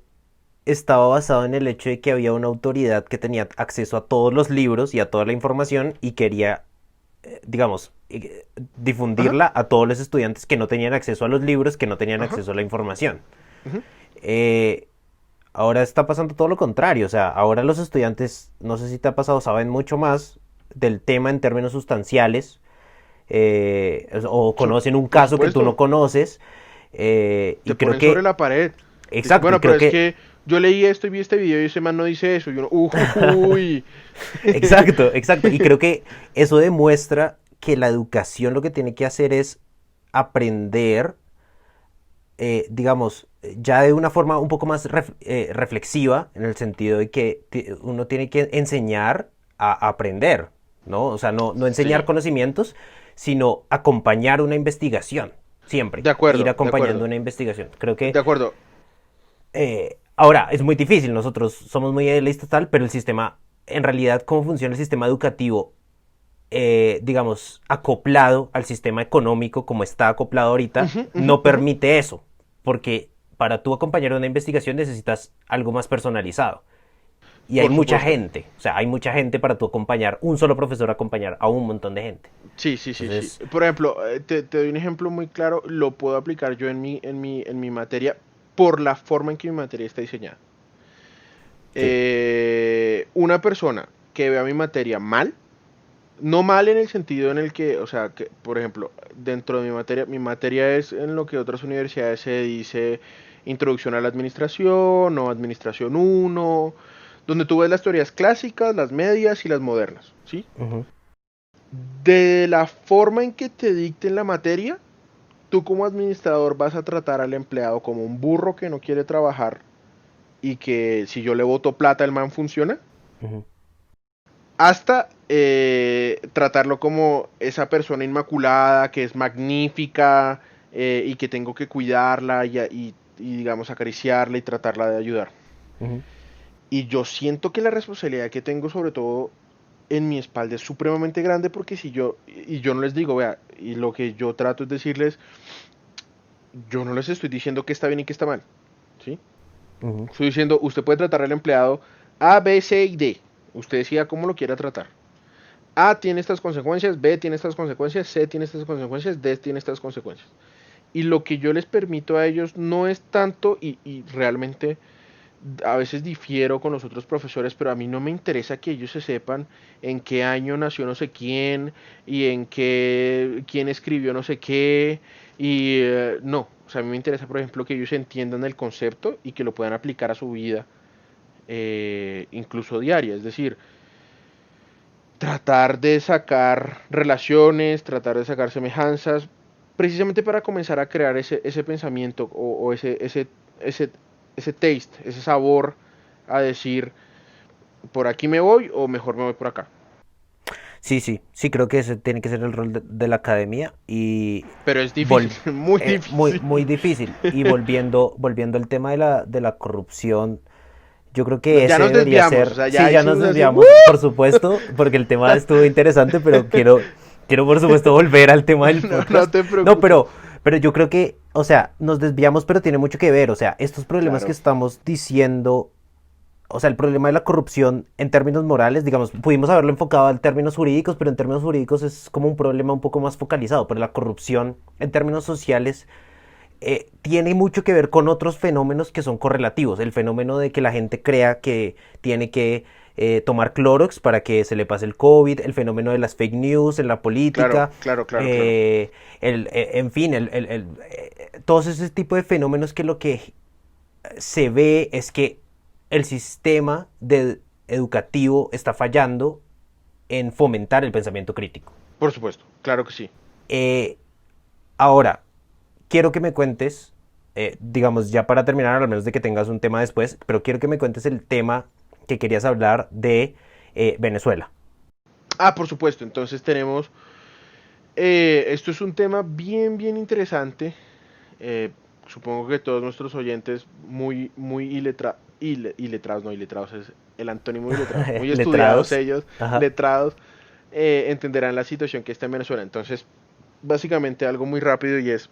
Speaker 1: estaba basado en el hecho de que había una autoridad que tenía acceso a todos los libros y a toda la información y quería, digamos,
Speaker 2: Ajá,
Speaker 1: difundirla a todos los estudiantes que no tenían acceso a los libros, que no tenían
Speaker 2: ajá.
Speaker 1: acceso a la información.
Speaker 2: Ujú.
Speaker 1: Eh, Ahora está pasando todo lo contrario, o sea, ahora los estudiantes, no sé si te ha pasado, saben mucho más del tema en términos sustanciales, o conocen un
Speaker 2: Por
Speaker 1: caso que tú no
Speaker 2: supuesto,
Speaker 1: conoces,
Speaker 2: te
Speaker 1: y creo
Speaker 2: ponen sobre
Speaker 1: que,
Speaker 2: la pared. Dice,
Speaker 1: exacto, y
Speaker 2: bueno, pero
Speaker 1: creo
Speaker 2: es
Speaker 1: que,
Speaker 2: que yo leí esto y vi este video y ese man no dice eso. Y uno, uy.
Speaker 1: exacto, exacto, y creo que eso demuestra que la educación lo que tiene que hacer es aprender, digamos, ya de una forma un poco más reflexiva, en el sentido de que uno tiene que enseñar a aprender, ¿no? O sea, no enseñar
Speaker 2: Sí,
Speaker 1: conocimientos, sino acompañar una investigación, siempre, ir
Speaker 2: de
Speaker 1: acompañando
Speaker 2: acuerdo,
Speaker 1: una investigación. Creo que
Speaker 2: de acuerdo.
Speaker 1: ahora es muy difícil, nosotros somos muy idealistas tal, pero el sistema, en realidad, cómo funciona el sistema educativo, digamos, acoplado al sistema económico como está acoplado ahorita,
Speaker 2: Ujú, ujú,
Speaker 1: no
Speaker 2: ujú.
Speaker 1: permite eso, porque para tú acompañar una investigación necesitas algo más personalizado. Y hay
Speaker 2: Por
Speaker 1: mucha
Speaker 2: supuesto.
Speaker 1: gente, o sea, hay mucha gente para tú acompañar, un solo profesor acompañar a un montón de gente.
Speaker 2: Sí, sí, sí, sí.
Speaker 1: Entonces,
Speaker 2: Por ejemplo, te doy un ejemplo muy claro. Lo puedo aplicar yo en mi materia por la forma en que mi materia está diseñada.
Speaker 1: sí.
Speaker 2: Una persona que vea mi materia mal, no mal en el sentido en el que, o sea, que, por ejemplo, dentro de mi materia es en lo que otras universidades se dice introducción a la administración o administración uno, donde tú ves las teorías clásicas, las medias y las modernas, ¿sí?
Speaker 1: Ujú,
Speaker 2: De la forma en que te dicten la materia, tú como administrador vas a tratar al empleado como un burro que no quiere trabajar y que si yo le boto plata el man funciona,
Speaker 1: ujú.
Speaker 2: hasta tratarlo como esa persona inmaculada que es magnífica y que tengo que cuidarla y, digamos acariciarla y tratarla de ayudar.
Speaker 1: Ujú.
Speaker 2: Y yo siento que la responsabilidad que tengo sobre todo en mi espalda es supremamente grande porque si yo, y yo no les digo, vea, y lo que yo trato es decirles, yo no les estoy diciendo que está bien y que está mal, ¿sí?
Speaker 1: Ujú.
Speaker 2: Estoy diciendo, usted puede tratar al empleado A, B, C y D. Usted decida cómo lo quiera tratar. A tiene estas consecuencias, B tiene estas consecuencias, C tiene estas consecuencias, D tiene estas consecuencias. Y lo que yo les permito a ellos no es tanto, y realmente a veces difiero con los otros profesores, pero a mí no me interesa que ellos se sepan en qué año nació no sé quién y en qué quién escribió no sé qué y no, o sea, a mí me interesa, por ejemplo, que ellos entiendan el concepto y que lo puedan aplicar a su vida, incluso diaria, es decir, tratar de sacar relaciones, tratar de sacar semejanzas, precisamente para comenzar a crear ese pensamiento o ese, ese taste, ese sabor a decir, por aquí me voy o mejor me voy por acá.
Speaker 1: Sí, sí, sí, creo que ese tiene que ser el rol de la academia y
Speaker 2: Pero es difícil, muy
Speaker 1: muy,
Speaker 2: difícil.
Speaker 1: muy difícil. Y volviendo al tema de la corrupción, yo creo
Speaker 2: No,
Speaker 1: que
Speaker 2: ya
Speaker 1: ese
Speaker 2: nos
Speaker 1: debería
Speaker 2: desviamos, o
Speaker 1: ser,
Speaker 2: sea,
Speaker 1: sí,
Speaker 2: ya
Speaker 1: ya nos
Speaker 2: hicimos así, ¡uh!
Speaker 1: desviamos, por supuesto, porque el tema estuvo interesante, pero quiero por supuesto volver al tema del
Speaker 2: No, no
Speaker 1: podcast.
Speaker 2: te
Speaker 1: No,
Speaker 2: preocupes.
Speaker 1: pero yo creo que, o sea, nos desviamos, pero tiene mucho que ver, o sea, estos problemas que
Speaker 2: Claro,
Speaker 1: estamos diciendo, o sea, el problema de la corrupción en términos morales, digamos, pudimos haberlo enfocado en términos jurídicos, pero en términos jurídicos es como un problema un poco más focalizado, pero la corrupción en términos sociales tiene mucho que ver con otros fenómenos que son correlativos. El fenómeno de que la gente crea que tiene que tomar Clorox para que se le pase el COVID, el fenómeno de las fake news en la
Speaker 2: claro,
Speaker 1: política,
Speaker 2: claro, claro, claro.
Speaker 1: eh, en fin, todos ese tipo de fenómenos que lo que se ve es que el sistema educativo está fallando en fomentar el pensamiento crítico.
Speaker 2: Por supuesto, claro que sí.
Speaker 1: Eh, Ahora, quiero que me cuentes, digamos, ya para terminar, al menos de que tengas un tema después, pero quiero que me cuentes el tema que querías hablar de Venezuela.
Speaker 2: Ah, por supuesto, entonces tenemos, esto es un tema bien, bien interesante. Eh, Supongo que todos nuestros oyentes muy, muy iletrados, no iletrados, es el antónimo de iletrado, muy estudiados
Speaker 1: Letrados.
Speaker 2: ellos,
Speaker 1: Ajá.
Speaker 2: letrados, entenderán la situación que está en Venezuela. Entonces, básicamente algo muy rápido y es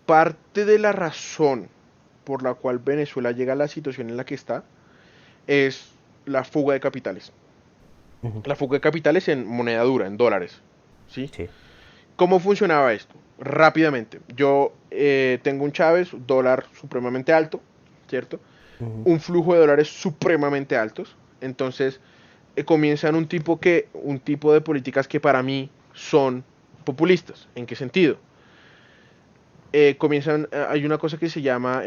Speaker 2: parte de la razón. por la cual Venezuela llega a la situación en la que está es la fuga de capitales.
Speaker 1: Ujú.
Speaker 2: La fuga de capitales en moneda dura, en dólares. ¿Sí?
Speaker 1: Sí.
Speaker 2: ¿Cómo funcionaba esto? Rápidamente. Yo tengo un Chávez, dólar supremamente alto, ¿cierto?
Speaker 1: Ujú.
Speaker 2: Un flujo de dólares supremamente altos. Entonces comienzan un tipo de políticas que para mí son populistas. ¿En qué sentido? Hay una cosa que se llama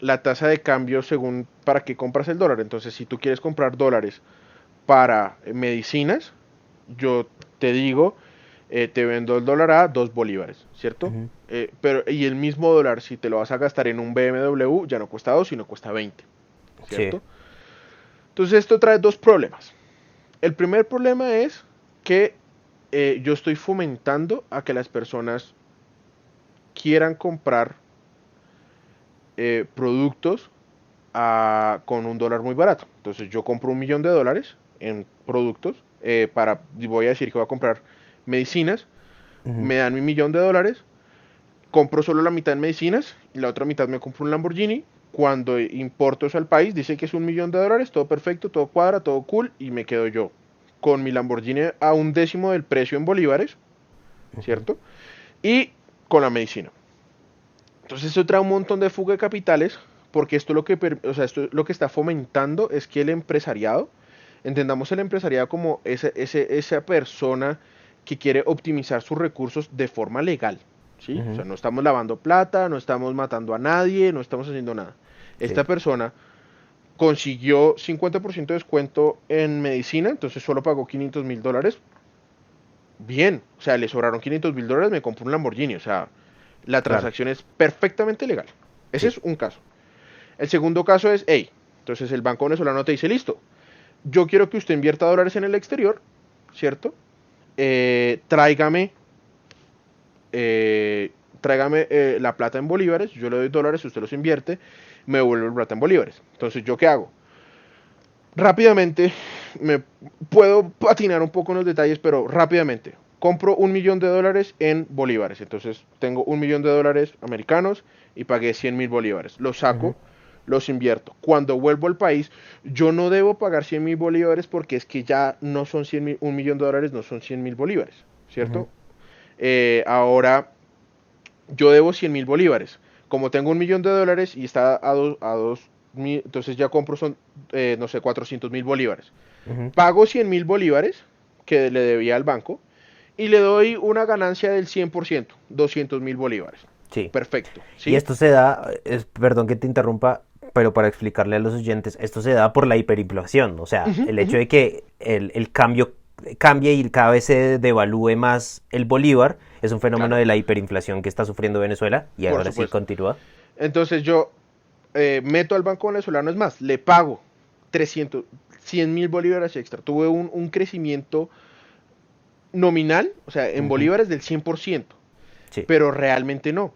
Speaker 2: la tasa de cambio según para qué compras el dólar. Entonces, si tú quieres comprar dólares para medicinas, yo te digo, te vendo el dólar a 2 bolívares, ¿cierto?
Speaker 1: Ujú.
Speaker 2: Y el mismo dólar, si te lo vas a gastar en un BMW, ya no cuesta 2, sino cuesta 20,
Speaker 1: Sí.
Speaker 2: ¿cierto? Entonces esto trae dos problemas. El primer problema es que yo estoy fomentando a que las personas quieran comprar productos con un dólar muy barato. Entonces yo compro $1.000.000 en productos voy a decir que voy a comprar medicinas,
Speaker 1: Ujú.
Speaker 2: me dan $1.000.000, compro solo la mitad en medicinas y la otra mitad me compro un Lamborghini. Cuando importo eso al país, dice que es $1.000.000, todo perfecto, todo cuadra, todo cool, y me quedo yo con mi Lamborghini a un décimo del precio en bolívares,
Speaker 1: Ujú.
Speaker 2: ¿cierto? Y con la medicina. Entonces eso trae un montón de fuga de capitales, porque esto lo que está fomentando es que el empresariado, entendamos el empresariado como esa persona que quiere optimizar sus recursos de forma legal, ¿sí? O
Speaker 1: Ujú.
Speaker 2: sea, no estamos lavando plata, no estamos matando a nadie, no estamos haciendo nada.
Speaker 1: Sí.
Speaker 2: Esta persona consiguió 50% de descuento en medicina, entonces solo pagó $500.000. Bien, o sea, le sobraron $500.000, me compró un Lamborghini, o sea, la
Speaker 1: Claro.
Speaker 2: transacción es perfectamente legal. Ese
Speaker 1: Sí.
Speaker 2: es un caso. El segundo caso es, hey, entonces el banco venezolano te dice, listo, yo quiero que usted invierta dólares en el exterior, ¿cierto? Tráigame, eh, la plata en bolívares, yo le doy dólares, usted los invierte, me devuelve la plata en bolívares. Entonces, ¿yo qué hago? Rápidamente, me puedo patinar un poco en los detalles, pero rápidamente. Compro $1.000.000 en bolívares. Entonces tengo $1.000.000 americanos y pagué 100.000 bolívares. Los
Speaker 1: Ujú.
Speaker 2: saco, los invierto. Cuando vuelvo al país, yo no debo pagar 100.000 bolívares porque es que ya no son 100.000, $1.000.000 no son 100.000 bolívares,
Speaker 1: Ujú.
Speaker 2: ¿cierto? Ahora yo debo 100.000 bolívares. Como tengo $1.000.000 y está a dos entonces ya compro son, no sé, 400.000 bolívares.
Speaker 1: Ujú.
Speaker 2: Pago 100.000 bolívares que le debía al banco y le doy una ganancia del 100%, 200.000 bolívares.
Speaker 1: Sí.
Speaker 2: Perfecto,
Speaker 1: Y
Speaker 2: ¿sí?
Speaker 1: esto se da, perdón que te interrumpa, pero para explicarle a los oyentes, esto se da por la hiperinflación, o sea,
Speaker 2: Ujú,
Speaker 1: el hecho
Speaker 2: ujú.
Speaker 1: de que el cambio cambie y cada vez se devalúe más el bolívar, es un fenómeno
Speaker 2: Claro,
Speaker 1: de la hiperinflación que está sufriendo Venezuela y
Speaker 2: por
Speaker 1: ahora sí
Speaker 2: supuesto.
Speaker 1: continúa.
Speaker 2: Entonces yo meto al banco venezolano, es más, le pago 300, 100.000 bolívares extra. Tuve un crecimiento nominal, o sea, en
Speaker 1: Ujú.
Speaker 2: bolívares del 100%,
Speaker 1: Sí,
Speaker 2: pero realmente no.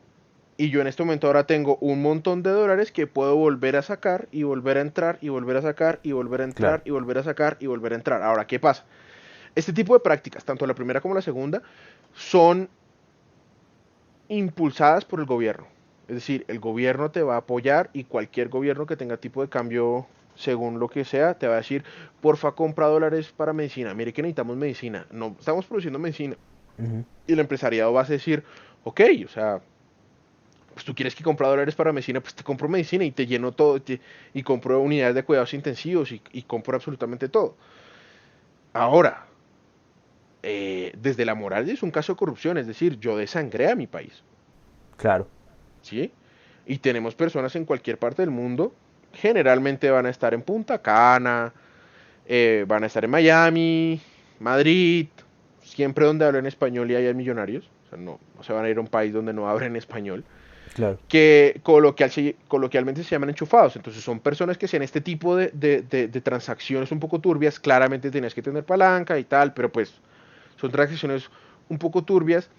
Speaker 2: Y yo en este momento ahora tengo un montón de dólares que puedo volver a sacar y volver a entrar y volver a sacar y volver a entrar
Speaker 1: claro.
Speaker 2: y volver a sacar y volver a entrar. Ahora, ¿qué pasa? Este tipo de prácticas, tanto la primera como la segunda, son impulsadas por el gobierno. Es decir, el gobierno te va a apoyar y cualquier gobierno que tenga tipo de cambio según lo que sea, te va a decir, porfa, compra dólares para medicina. Mire que necesitamos medicina. No, estamos produciendo medicina.
Speaker 1: Ujú.
Speaker 2: Y el empresariado va a decir, ok, o sea, pues tú quieres que compre dólares para medicina, pues te compro medicina y te lleno todo, y compro unidades de cuidados intensivos y compro absolutamente todo. Ahora, desde la moral es un caso de corrupción, es decir, yo desangré a mi país,
Speaker 1: Claro.
Speaker 2: ¿sí? Y tenemos personas en cualquier parte del mundo, generalmente van a estar en Punta Cana, van a estar en Miami, Madrid, siempre donde hablan español y haya millonarios, o sea, no se van a ir a un país donde no hablen español,
Speaker 1: Claro.
Speaker 2: que coloquialmente se llaman enchufados. Entonces son personas que hacen este tipo de transacciones un poco turbias. Claramente tenías que tener palanca y tal, pero pues son transacciones un poco turbias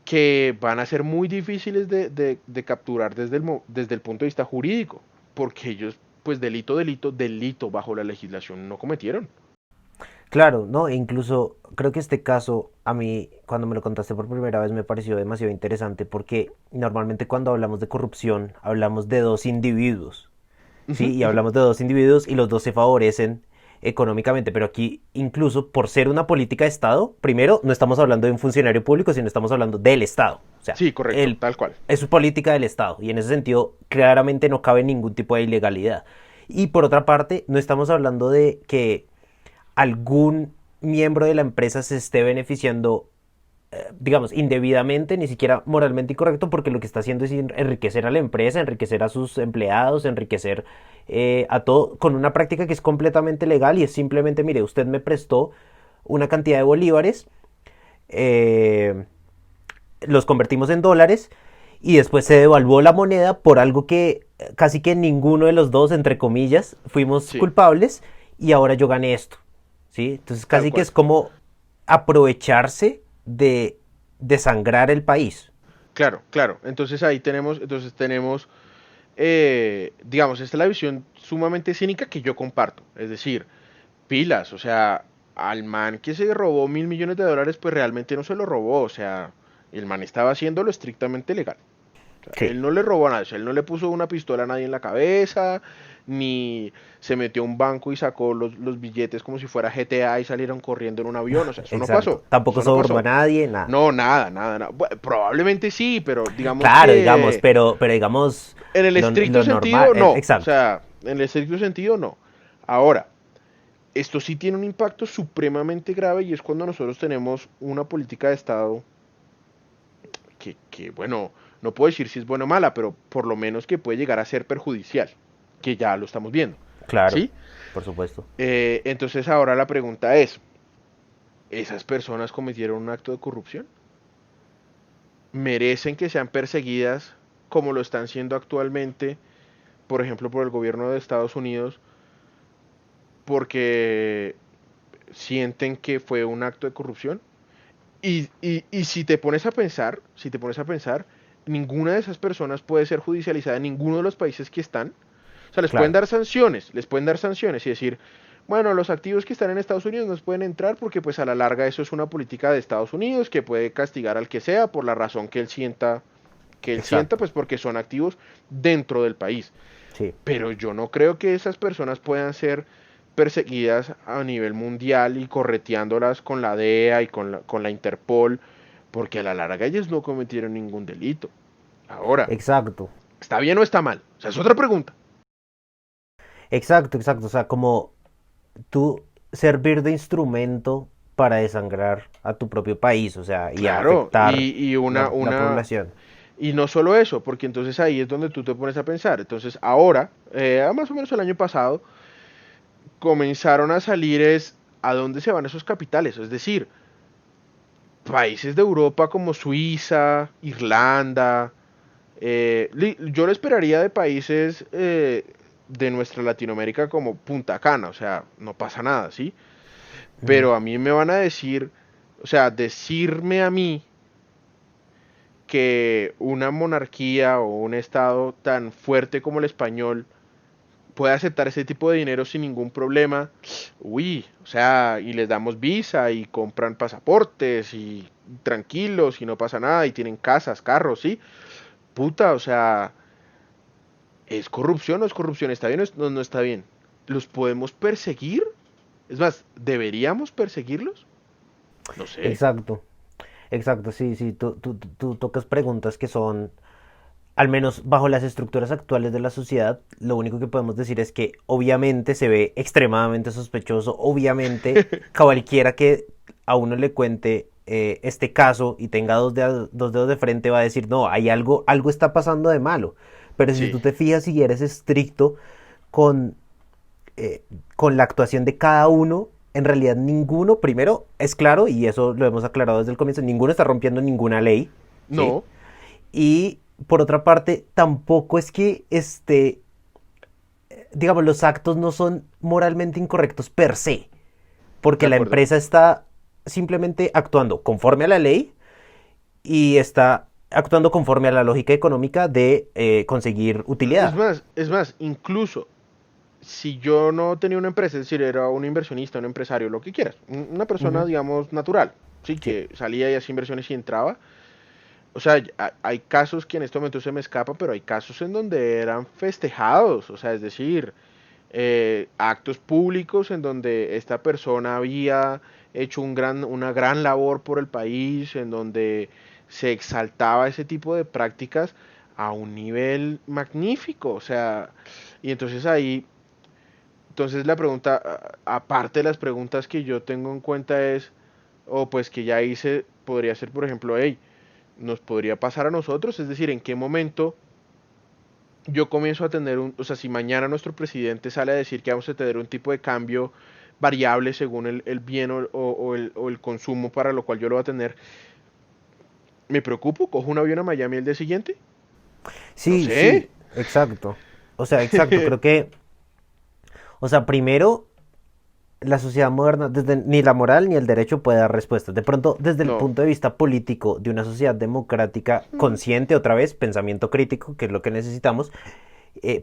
Speaker 2: que van a ser muy difíciles de capturar desde el punto de vista jurídico, porque ellos, pues delito bajo la legislación no cometieron.
Speaker 1: Claro, ¿no? E incluso creo que este caso a mí, cuando me lo contaste por primera vez, me pareció demasiado interesante porque normalmente cuando hablamos de corrupción hablamos de dos individuos,
Speaker 2: Ujú,
Speaker 1: ¿sí? Y
Speaker 2: ujú.
Speaker 1: hablamos de dos individuos y los dos se favorecen económicamente, pero aquí incluso por ser una política de Estado, primero no estamos hablando de un funcionario público, sino estamos hablando del Estado. O sea,
Speaker 2: Sí, correcto,
Speaker 1: él
Speaker 2: tal cual.
Speaker 1: es su política del Estado y en ese sentido claramente no cabe ningún tipo de ilegalidad. Y por otra parte, no estamos hablando de que algún miembro de la empresa se esté beneficiando, digamos, indebidamente, ni siquiera moralmente incorrecto, porque lo que está haciendo es enriquecer a la empresa, enriquecer a sus empleados, enriquecer a todo, con una práctica que es completamente legal y es simplemente, mire, usted me prestó una cantidad de bolívares, eh, los convertimos en dólares y después se devaluó la moneda por algo que casi que ninguno de los dos, entre comillas, fuimos
Speaker 2: Sí,
Speaker 1: culpables y ahora yo gané esto. ¿Sí? Entonces
Speaker 2: tal
Speaker 1: casi que
Speaker 2: cual.
Speaker 1: es como aprovecharse de desangrar el país.
Speaker 2: Claro, claro. Entonces tenemos, digamos, esta es la visión sumamente cínica que yo comparto. Es decir, pilas, o sea, al man que se robó $1.000 millones, pues realmente no se lo robó, o sea, el man estaba haciéndolo estrictamente legal. O sea,
Speaker 1: Sí,
Speaker 2: él no le robó a nadie, o sea, él no le puso una pistola a nadie en la cabeza, ni se metió a un banco y sacó los billetes como si fuera GTA y salieron corriendo en un avión, o sea, eso no
Speaker 1: exacto.
Speaker 2: pasó,
Speaker 1: Tampoco
Speaker 2: eso no
Speaker 1: sobornó a
Speaker 2: pasó.
Speaker 1: nadie, nada.
Speaker 2: No, nada, nada, nada. Probablemente sí, pero digamos
Speaker 1: Claro, digamos,
Speaker 2: que
Speaker 1: pero digamos
Speaker 2: en el estricto
Speaker 1: lo normal,
Speaker 2: sentido, no. O
Speaker 1: exacto.
Speaker 2: sea, en el estricto sentido, no. Ahora, esto sí tiene un impacto supremamente grave y es cuando nosotros tenemos una política de Estado que, bueno, no puedo decir si es buena o mala, pero por lo menos que puede llegar a ser perjudicial, que ya lo estamos viendo,
Speaker 1: Claro,
Speaker 2: ¿sí?
Speaker 1: por supuesto.
Speaker 2: Entonces ahora la pregunta es, ¿esas personas cometieron un acto de corrupción? ¿Merecen que sean perseguidas como lo están siendo actualmente, por ejemplo, por el gobierno de Estados Unidos, porque sienten que fue un acto de corrupción? Y si te pones a pensar, si te pones a pensar, ninguna de esas personas puede ser judicializada en ninguno de los países que están. O sea,
Speaker 1: Claro,
Speaker 2: les pueden dar sanciones y decir, bueno, los activos que están en Estados Unidos no pueden entrar porque pues a la larga eso es una política de Estados Unidos que puede castigar al que sea por la razón que él sienta,
Speaker 1: exacto.
Speaker 2: pues porque son activos dentro del país.
Speaker 1: Sí.
Speaker 2: Pero yo no creo que esas personas puedan ser perseguidas a nivel mundial y correteándolas con la DEA y con la Interpol, porque a la larga ellos no cometieron ningún delito. Ahora,
Speaker 1: Exacto.
Speaker 2: ¿está bien o está mal? O sea, es otra pregunta.
Speaker 1: Exacto, exacto. O sea, como tú servir de instrumento para desangrar a tu propio país, o sea, y a
Speaker 2: Claro,
Speaker 1: afectar
Speaker 2: y una,
Speaker 1: la
Speaker 2: una,
Speaker 1: población.
Speaker 2: y no solo eso, porque entonces ahí es donde tú te pones a pensar. Entonces ahora, más o menos el año pasado, comenzaron a salir a dónde se van esos capitales. Es decir, países de Europa como Suiza, Irlanda. Yo lo esperaría de países de nuestra Latinoamérica como Punta Cana, o sea, no pasa nada, ¿sí?
Speaker 1: Mm,
Speaker 2: Pero a mí me van a decir, o sea, decirme a mí que una monarquía o un estado tan fuerte como el español puede aceptar ese tipo de dinero sin ningún problema. Uy, o sea, y les damos visa y compran pasaportes y tranquilos y no pasa nada y tienen casas, carros, ¿sí? Puta, o sea, ¿es corrupción o es corrupción? ¿Está bien o no está bien? ¿Los podemos perseguir? Es más, ¿deberíamos perseguirlos? No sé.
Speaker 1: exacto, exacto, sí, sí, tú tocas preguntas que son, al menos bajo las estructuras actuales de la sociedad, lo único que podemos decir es que obviamente se ve extremadamente sospechoso, obviamente cualquiera que a uno le cuente este caso y tenga dos dedos de frente va a decir, no, hay algo, algo está pasando de malo. Pero si
Speaker 2: Sí.
Speaker 1: tú te fijas y eres estricto con eh, con la actuación de cada uno, en realidad ninguno, primero, es claro, y eso lo hemos aclarado desde el comienzo, ninguno está rompiendo ninguna ley, ¿sí?
Speaker 2: No,
Speaker 1: Y por otra parte, tampoco es que digamos, los actos no son moralmente incorrectos per se,
Speaker 2: de
Speaker 1: porque la
Speaker 2: acuerdo.
Speaker 1: empresa está simplemente actuando conforme a la ley y está actuando conforme a la lógica económica de conseguir
Speaker 2: Es
Speaker 1: utilidad.
Speaker 2: más, es más, incluso si yo no tenía una empresa, es decir, era un inversionista, un empresario, lo que quieras, una persona,
Speaker 1: Ujú.
Speaker 2: digamos, natural, sí,
Speaker 1: Sí.
Speaker 2: que salía y hacía inversiones y entraba. O sea, hay casos que en este momento se me escapa, pero hay casos en donde eran festejados, o sea, es decir, actos públicos en donde esta persona había hecho una gran labor por el país, en donde se exaltaba ese tipo de prácticas a un nivel magnífico, o sea, y entonces ahí, entonces la pregunta, aparte de las preguntas que yo tengo en cuenta es, o pues que ya hice, podría ser, por ejemplo, hey, nos podría pasar a nosotros, es decir, en qué momento yo comienzo a tener o sea, si mañana nuestro presidente sale a decir que vamos a tener un tipo de cambio variable según el bien o el consumo para lo cual yo lo voy a tener, me preocupo, cojo un avión a Miami el día siguiente, no
Speaker 1: Sí,
Speaker 2: sé.
Speaker 1: sí, exacto. O sea, exacto. Creo que, o sea, primero, la sociedad moderna, desde, ni la moral ni el derecho puede dar respuestas. De pronto, desde el
Speaker 2: No.
Speaker 1: punto de vista político de una sociedad democrática consciente, otra vez, pensamiento crítico, que es lo que necesitamos,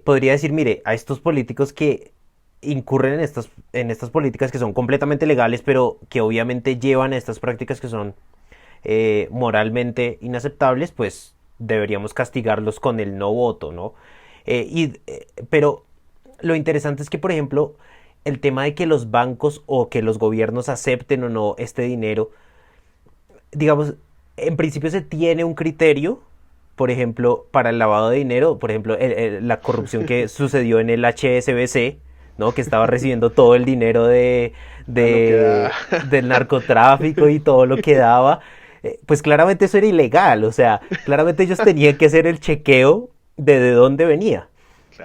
Speaker 1: podría decir, mire, a estos políticos que incurren en estas políticas que son completamente legales, pero que obviamente llevan a estas prácticas que son moralmente inaceptables, pues deberíamos castigarlos con el no voto, ¿no? Pero lo interesante es que, por ejemplo, el tema de que los bancos o que los gobiernos acepten o no este dinero, digamos, en principio se tiene un criterio, por ejemplo, para el lavado de dinero, por ejemplo, la corrupción que sucedió en el HSBC, ¿no? Que estaba recibiendo todo el dinero
Speaker 2: A lo que da.
Speaker 1: del narcotráfico y todo lo que daba. Pues claramente eso era ilegal, o sea, claramente ellos tenían que hacer el chequeo de dónde venía.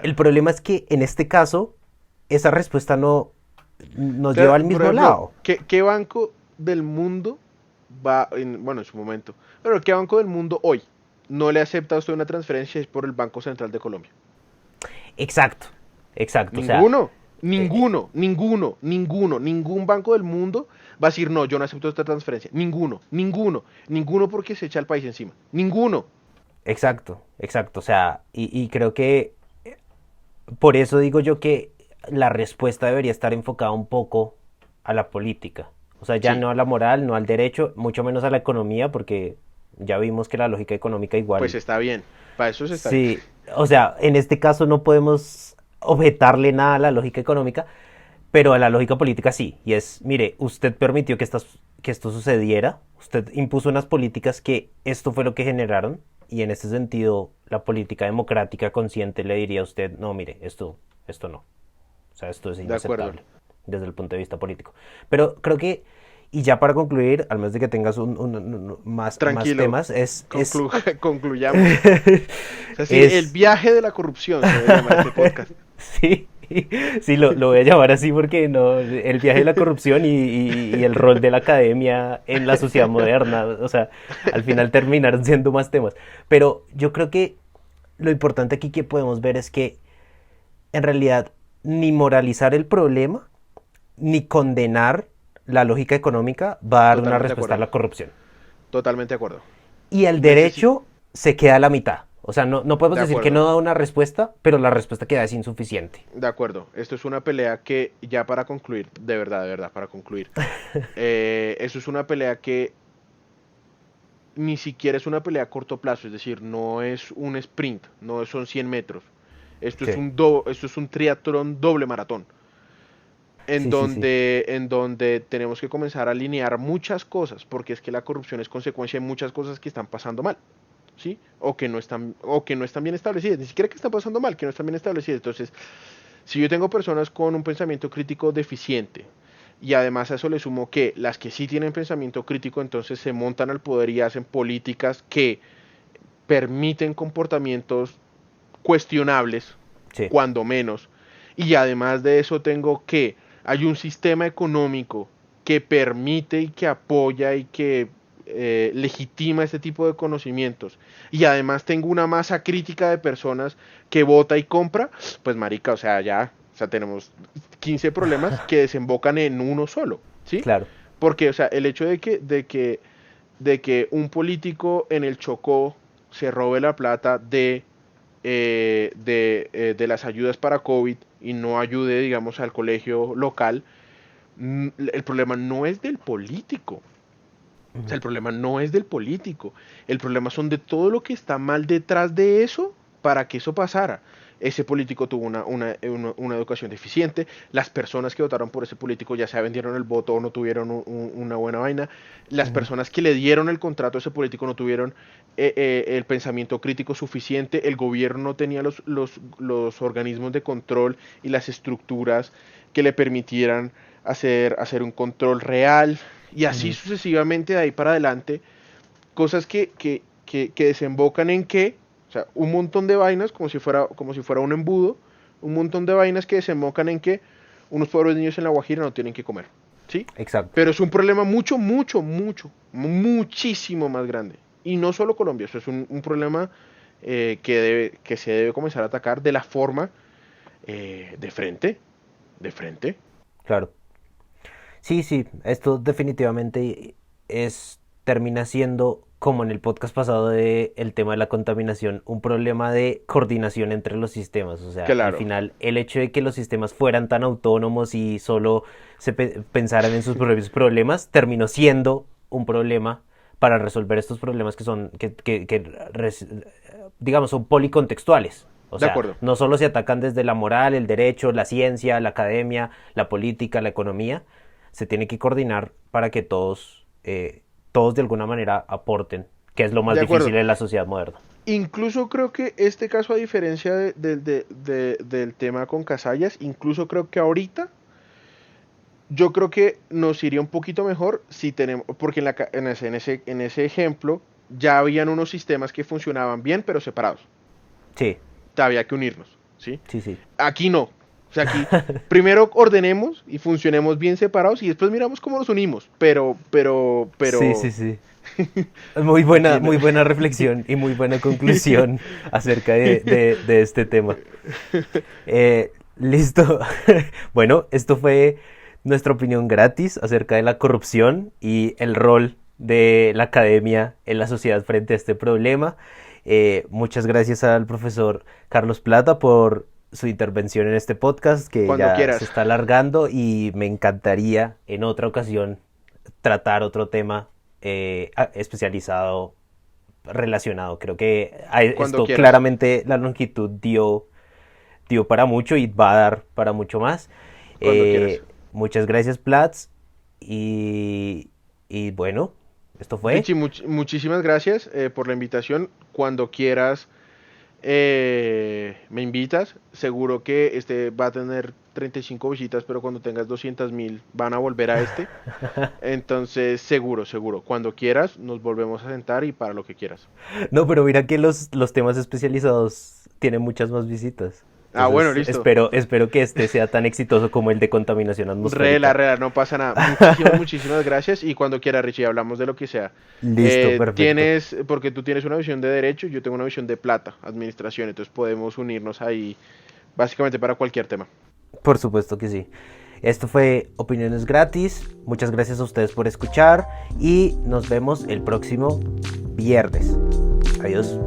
Speaker 1: El
Speaker 2: Claro.
Speaker 1: problema es que en este caso, esa respuesta no
Speaker 2: O
Speaker 1: nos
Speaker 2: sea,
Speaker 1: lleva al
Speaker 2: por
Speaker 1: mismo
Speaker 2: ejemplo,
Speaker 1: lado.
Speaker 2: ¿qué banco del mundo va, bueno, en su momento, pero qué banco del mundo hoy no le acepta a usted una transferencia es por el Banco Central de Colombia?
Speaker 1: Exacto, exacto, o sea,
Speaker 2: Ninguno,
Speaker 1: eh,
Speaker 2: ninguno, ninguno, ninguno, ningún banco del mundo va a decir, no, yo no acepto esta transferencia. Ninguno, ninguno, ninguno porque se echa el país encima. Ninguno.
Speaker 1: exacto, exacto. O sea, y creo que por eso digo yo que la respuesta debería estar enfocada un poco a la política. O sea, ya
Speaker 2: Sí,
Speaker 1: no a la moral, no al derecho, mucho menos a la economía, porque ya vimos que la lógica económica
Speaker 2: pues
Speaker 1: igual.
Speaker 2: está bien. Para eso se está bien.
Speaker 1: Sí, o sea, en este caso no podemos objetarle nada a la lógica económica, pero a la lógica política sí. Y es, mire, usted permitió que esto sucediera, usted impuso unas políticas que esto fue lo que generaron, y en este sentido la política democrática consciente le diría a usted, no, mire, esto no. O sea, esto es
Speaker 2: De acuerdo.
Speaker 1: inaceptable desde el punto de vista político. Pero creo que, y ya para concluir, al menos de que tengas más
Speaker 2: Tranquilo.
Speaker 1: temas,
Speaker 2: Concluyamos. Es decir, el
Speaker 1: es
Speaker 2: viaje de la corrupción se debe llamar este podcast.
Speaker 1: sí, sí, lo voy a llamar así porque no, el viaje de la corrupción y el rol de la academia en la sociedad moderna, o sea, al final terminaron siendo más temas. Pero yo creo que lo importante aquí que podemos ver es que en realidad ni moralizar el problema, ni condenar la lógica económica va a dar una
Speaker 2: Totalmente de
Speaker 1: respuesta a
Speaker 2: acuerdo.
Speaker 1: la corrupción.
Speaker 2: Totalmente de acuerdo.
Speaker 1: Y el
Speaker 2: Necesi
Speaker 1: derecho se queda a la mitad. O sea, no podemos
Speaker 2: de
Speaker 1: decir que
Speaker 2: acuerdo.
Speaker 1: no da una respuesta, pero la respuesta que da es insuficiente.
Speaker 2: De acuerdo. Esto es una pelea que, ya para concluir, de verdad, para concluir. Eso es una pelea que ni siquiera es una pelea a corto plazo, es decir, no es un sprint, no son 100 metros.
Speaker 1: Sí,
Speaker 2: Esto es un triatlón doble maratón,
Speaker 1: sí, sí, sí.
Speaker 2: en donde tenemos que comenzar a alinear muchas cosas, porque es que la corrupción es consecuencia de muchas cosas que están pasando mal, ¿sí? O que no están bien establecidas, ni siquiera que están pasando mal, que no están bien establecidas. Entonces, si yo tengo personas con un pensamiento crítico deficiente, y además a eso le sumo que las que sí tienen pensamiento crítico entonces se montan al poder y hacen políticas que permiten comportamientos cuestionables,
Speaker 1: Sí,
Speaker 2: cuando menos. Y además de eso tengo que hay un sistema económico que permite y que apoya y que legitima este tipo de conocimientos. Y además tengo una masa crítica de personas que vota y compra, pues marica, o sea, ya, o sea, tenemos 15 problemas que desembocan en uno solo, ¿sí?
Speaker 1: claro.
Speaker 2: Porque, o sea, el hecho de que un político en el Chocó se robe la plata de de las ayudas para COVID y no ayude, digamos, al colegio local, el problema no es del político. O sea,
Speaker 1: Ujú.
Speaker 2: el problema no es del político. El problema son de todo lo que está mal detrás de eso para que eso pasara. Ese político tuvo una educación deficiente. Las personas que votaron por ese político ya sea vendieron el voto o no tuvieron una buena vaina. Las
Speaker 1: Ujú.
Speaker 2: personas que le dieron el contrato a ese político no tuvieron el pensamiento crítico suficiente. El gobierno no tenía los organismos de control y las estructuras que le permitieran hacer un control real. Y así
Speaker 1: Ujú.
Speaker 2: sucesivamente de ahí para adelante, cosas que desembocan en que, o sea, un montón de vainas, como si fuera un embudo, un montón de vainas que desembocan en que unos pobres niños en La Guajira no tienen que comer, ¿sí?
Speaker 1: Exacto.
Speaker 2: Pero es un problema muchísimo más grande. Y no solo Colombia, eso es un problema que se debe comenzar a atacar de la forma de frente, de frente.
Speaker 1: Claro. Sí, sí, esto definitivamente termina siendo, como en el podcast pasado de el tema de la contaminación, un problema de coordinación entre los sistemas. O sea, al
Speaker 2: Claro,
Speaker 1: final, el hecho de que los sistemas fueran tan autónomos y solo pensaran en sus propios problemas, terminó siendo un problema para resolver estos problemas que son, digamos, son policontextuales. O
Speaker 2: de
Speaker 1: sea,
Speaker 2: acuerdo.
Speaker 1: no solo se atacan desde la moral, el derecho, la ciencia, la academia, la política, la economía, se tiene que coordinar para que todos de alguna manera aporten, que es lo más
Speaker 2: De acuerdo.
Speaker 1: difícil en la sociedad moderna.
Speaker 2: Incluso creo que este caso, a diferencia del tema con Casallas, incluso creo que ahorita, yo creo que nos iría un poquito mejor si tenemos, porque en ese ejemplo ya habían unos sistemas que funcionaban bien, pero separados.
Speaker 1: Sí,
Speaker 2: Había que unirnos, ¿sí?
Speaker 1: sí, sí.
Speaker 2: Aquí no. O sea, aquí primero ordenemos y funcionemos bien separados y después miramos cómo nos unimos.
Speaker 1: Sí, sí, sí.
Speaker 2: Aquí no.
Speaker 1: Muy buena reflexión y muy buena conclusión acerca de este tema. Listo. Bueno, esto fue nuestra opinión gratis acerca de la corrupción y el rol de la academia en la sociedad frente a este problema. Muchas gracias al profesor Carlos Plata por su intervención en este podcast que
Speaker 2: Cuando
Speaker 1: ya se
Speaker 2: quieras.
Speaker 1: está alargando y me encantaría en otra ocasión tratar otro tema especializado relacionado. Creo que
Speaker 2: Cuando
Speaker 1: esto
Speaker 2: quieras.
Speaker 1: claramente la longitud dio para mucho y va a dar para mucho más.
Speaker 2: Cuando quieras.
Speaker 1: Muchas gracias, Platz. Y, y bueno, esto fue.
Speaker 2: Richie, muchísimas gracias por la invitación. Cuando quieras, me invitas. Seguro que este va a tener 35 visitas, pero cuando tengas 200.000 van a volver a este. Entonces, seguro. Cuando quieras, nos volvemos a sentar y para lo que quieras.
Speaker 1: No, pero mira que los temas especializados tienen muchas más visitas.
Speaker 2: Ah, bueno,
Speaker 1: Entonces
Speaker 2: listo.
Speaker 1: espero que este sea tan exitoso como el de contaminación
Speaker 2: Rela,
Speaker 1: atmosférica.
Speaker 2: rela, no pasa nada. Muchísimas gracias. Y cuando quiera, Richie, hablamos de lo que sea.
Speaker 1: Listo, perfecto.
Speaker 2: Porque tú tienes una visión de derecho, yo tengo una visión de plata, administración. Entonces podemos unirnos ahí básicamente para cualquier tema.
Speaker 1: Por supuesto que sí. Esto fue Opiniones Gratis. Muchas gracias a ustedes por escuchar y nos vemos el próximo viernes. Adiós.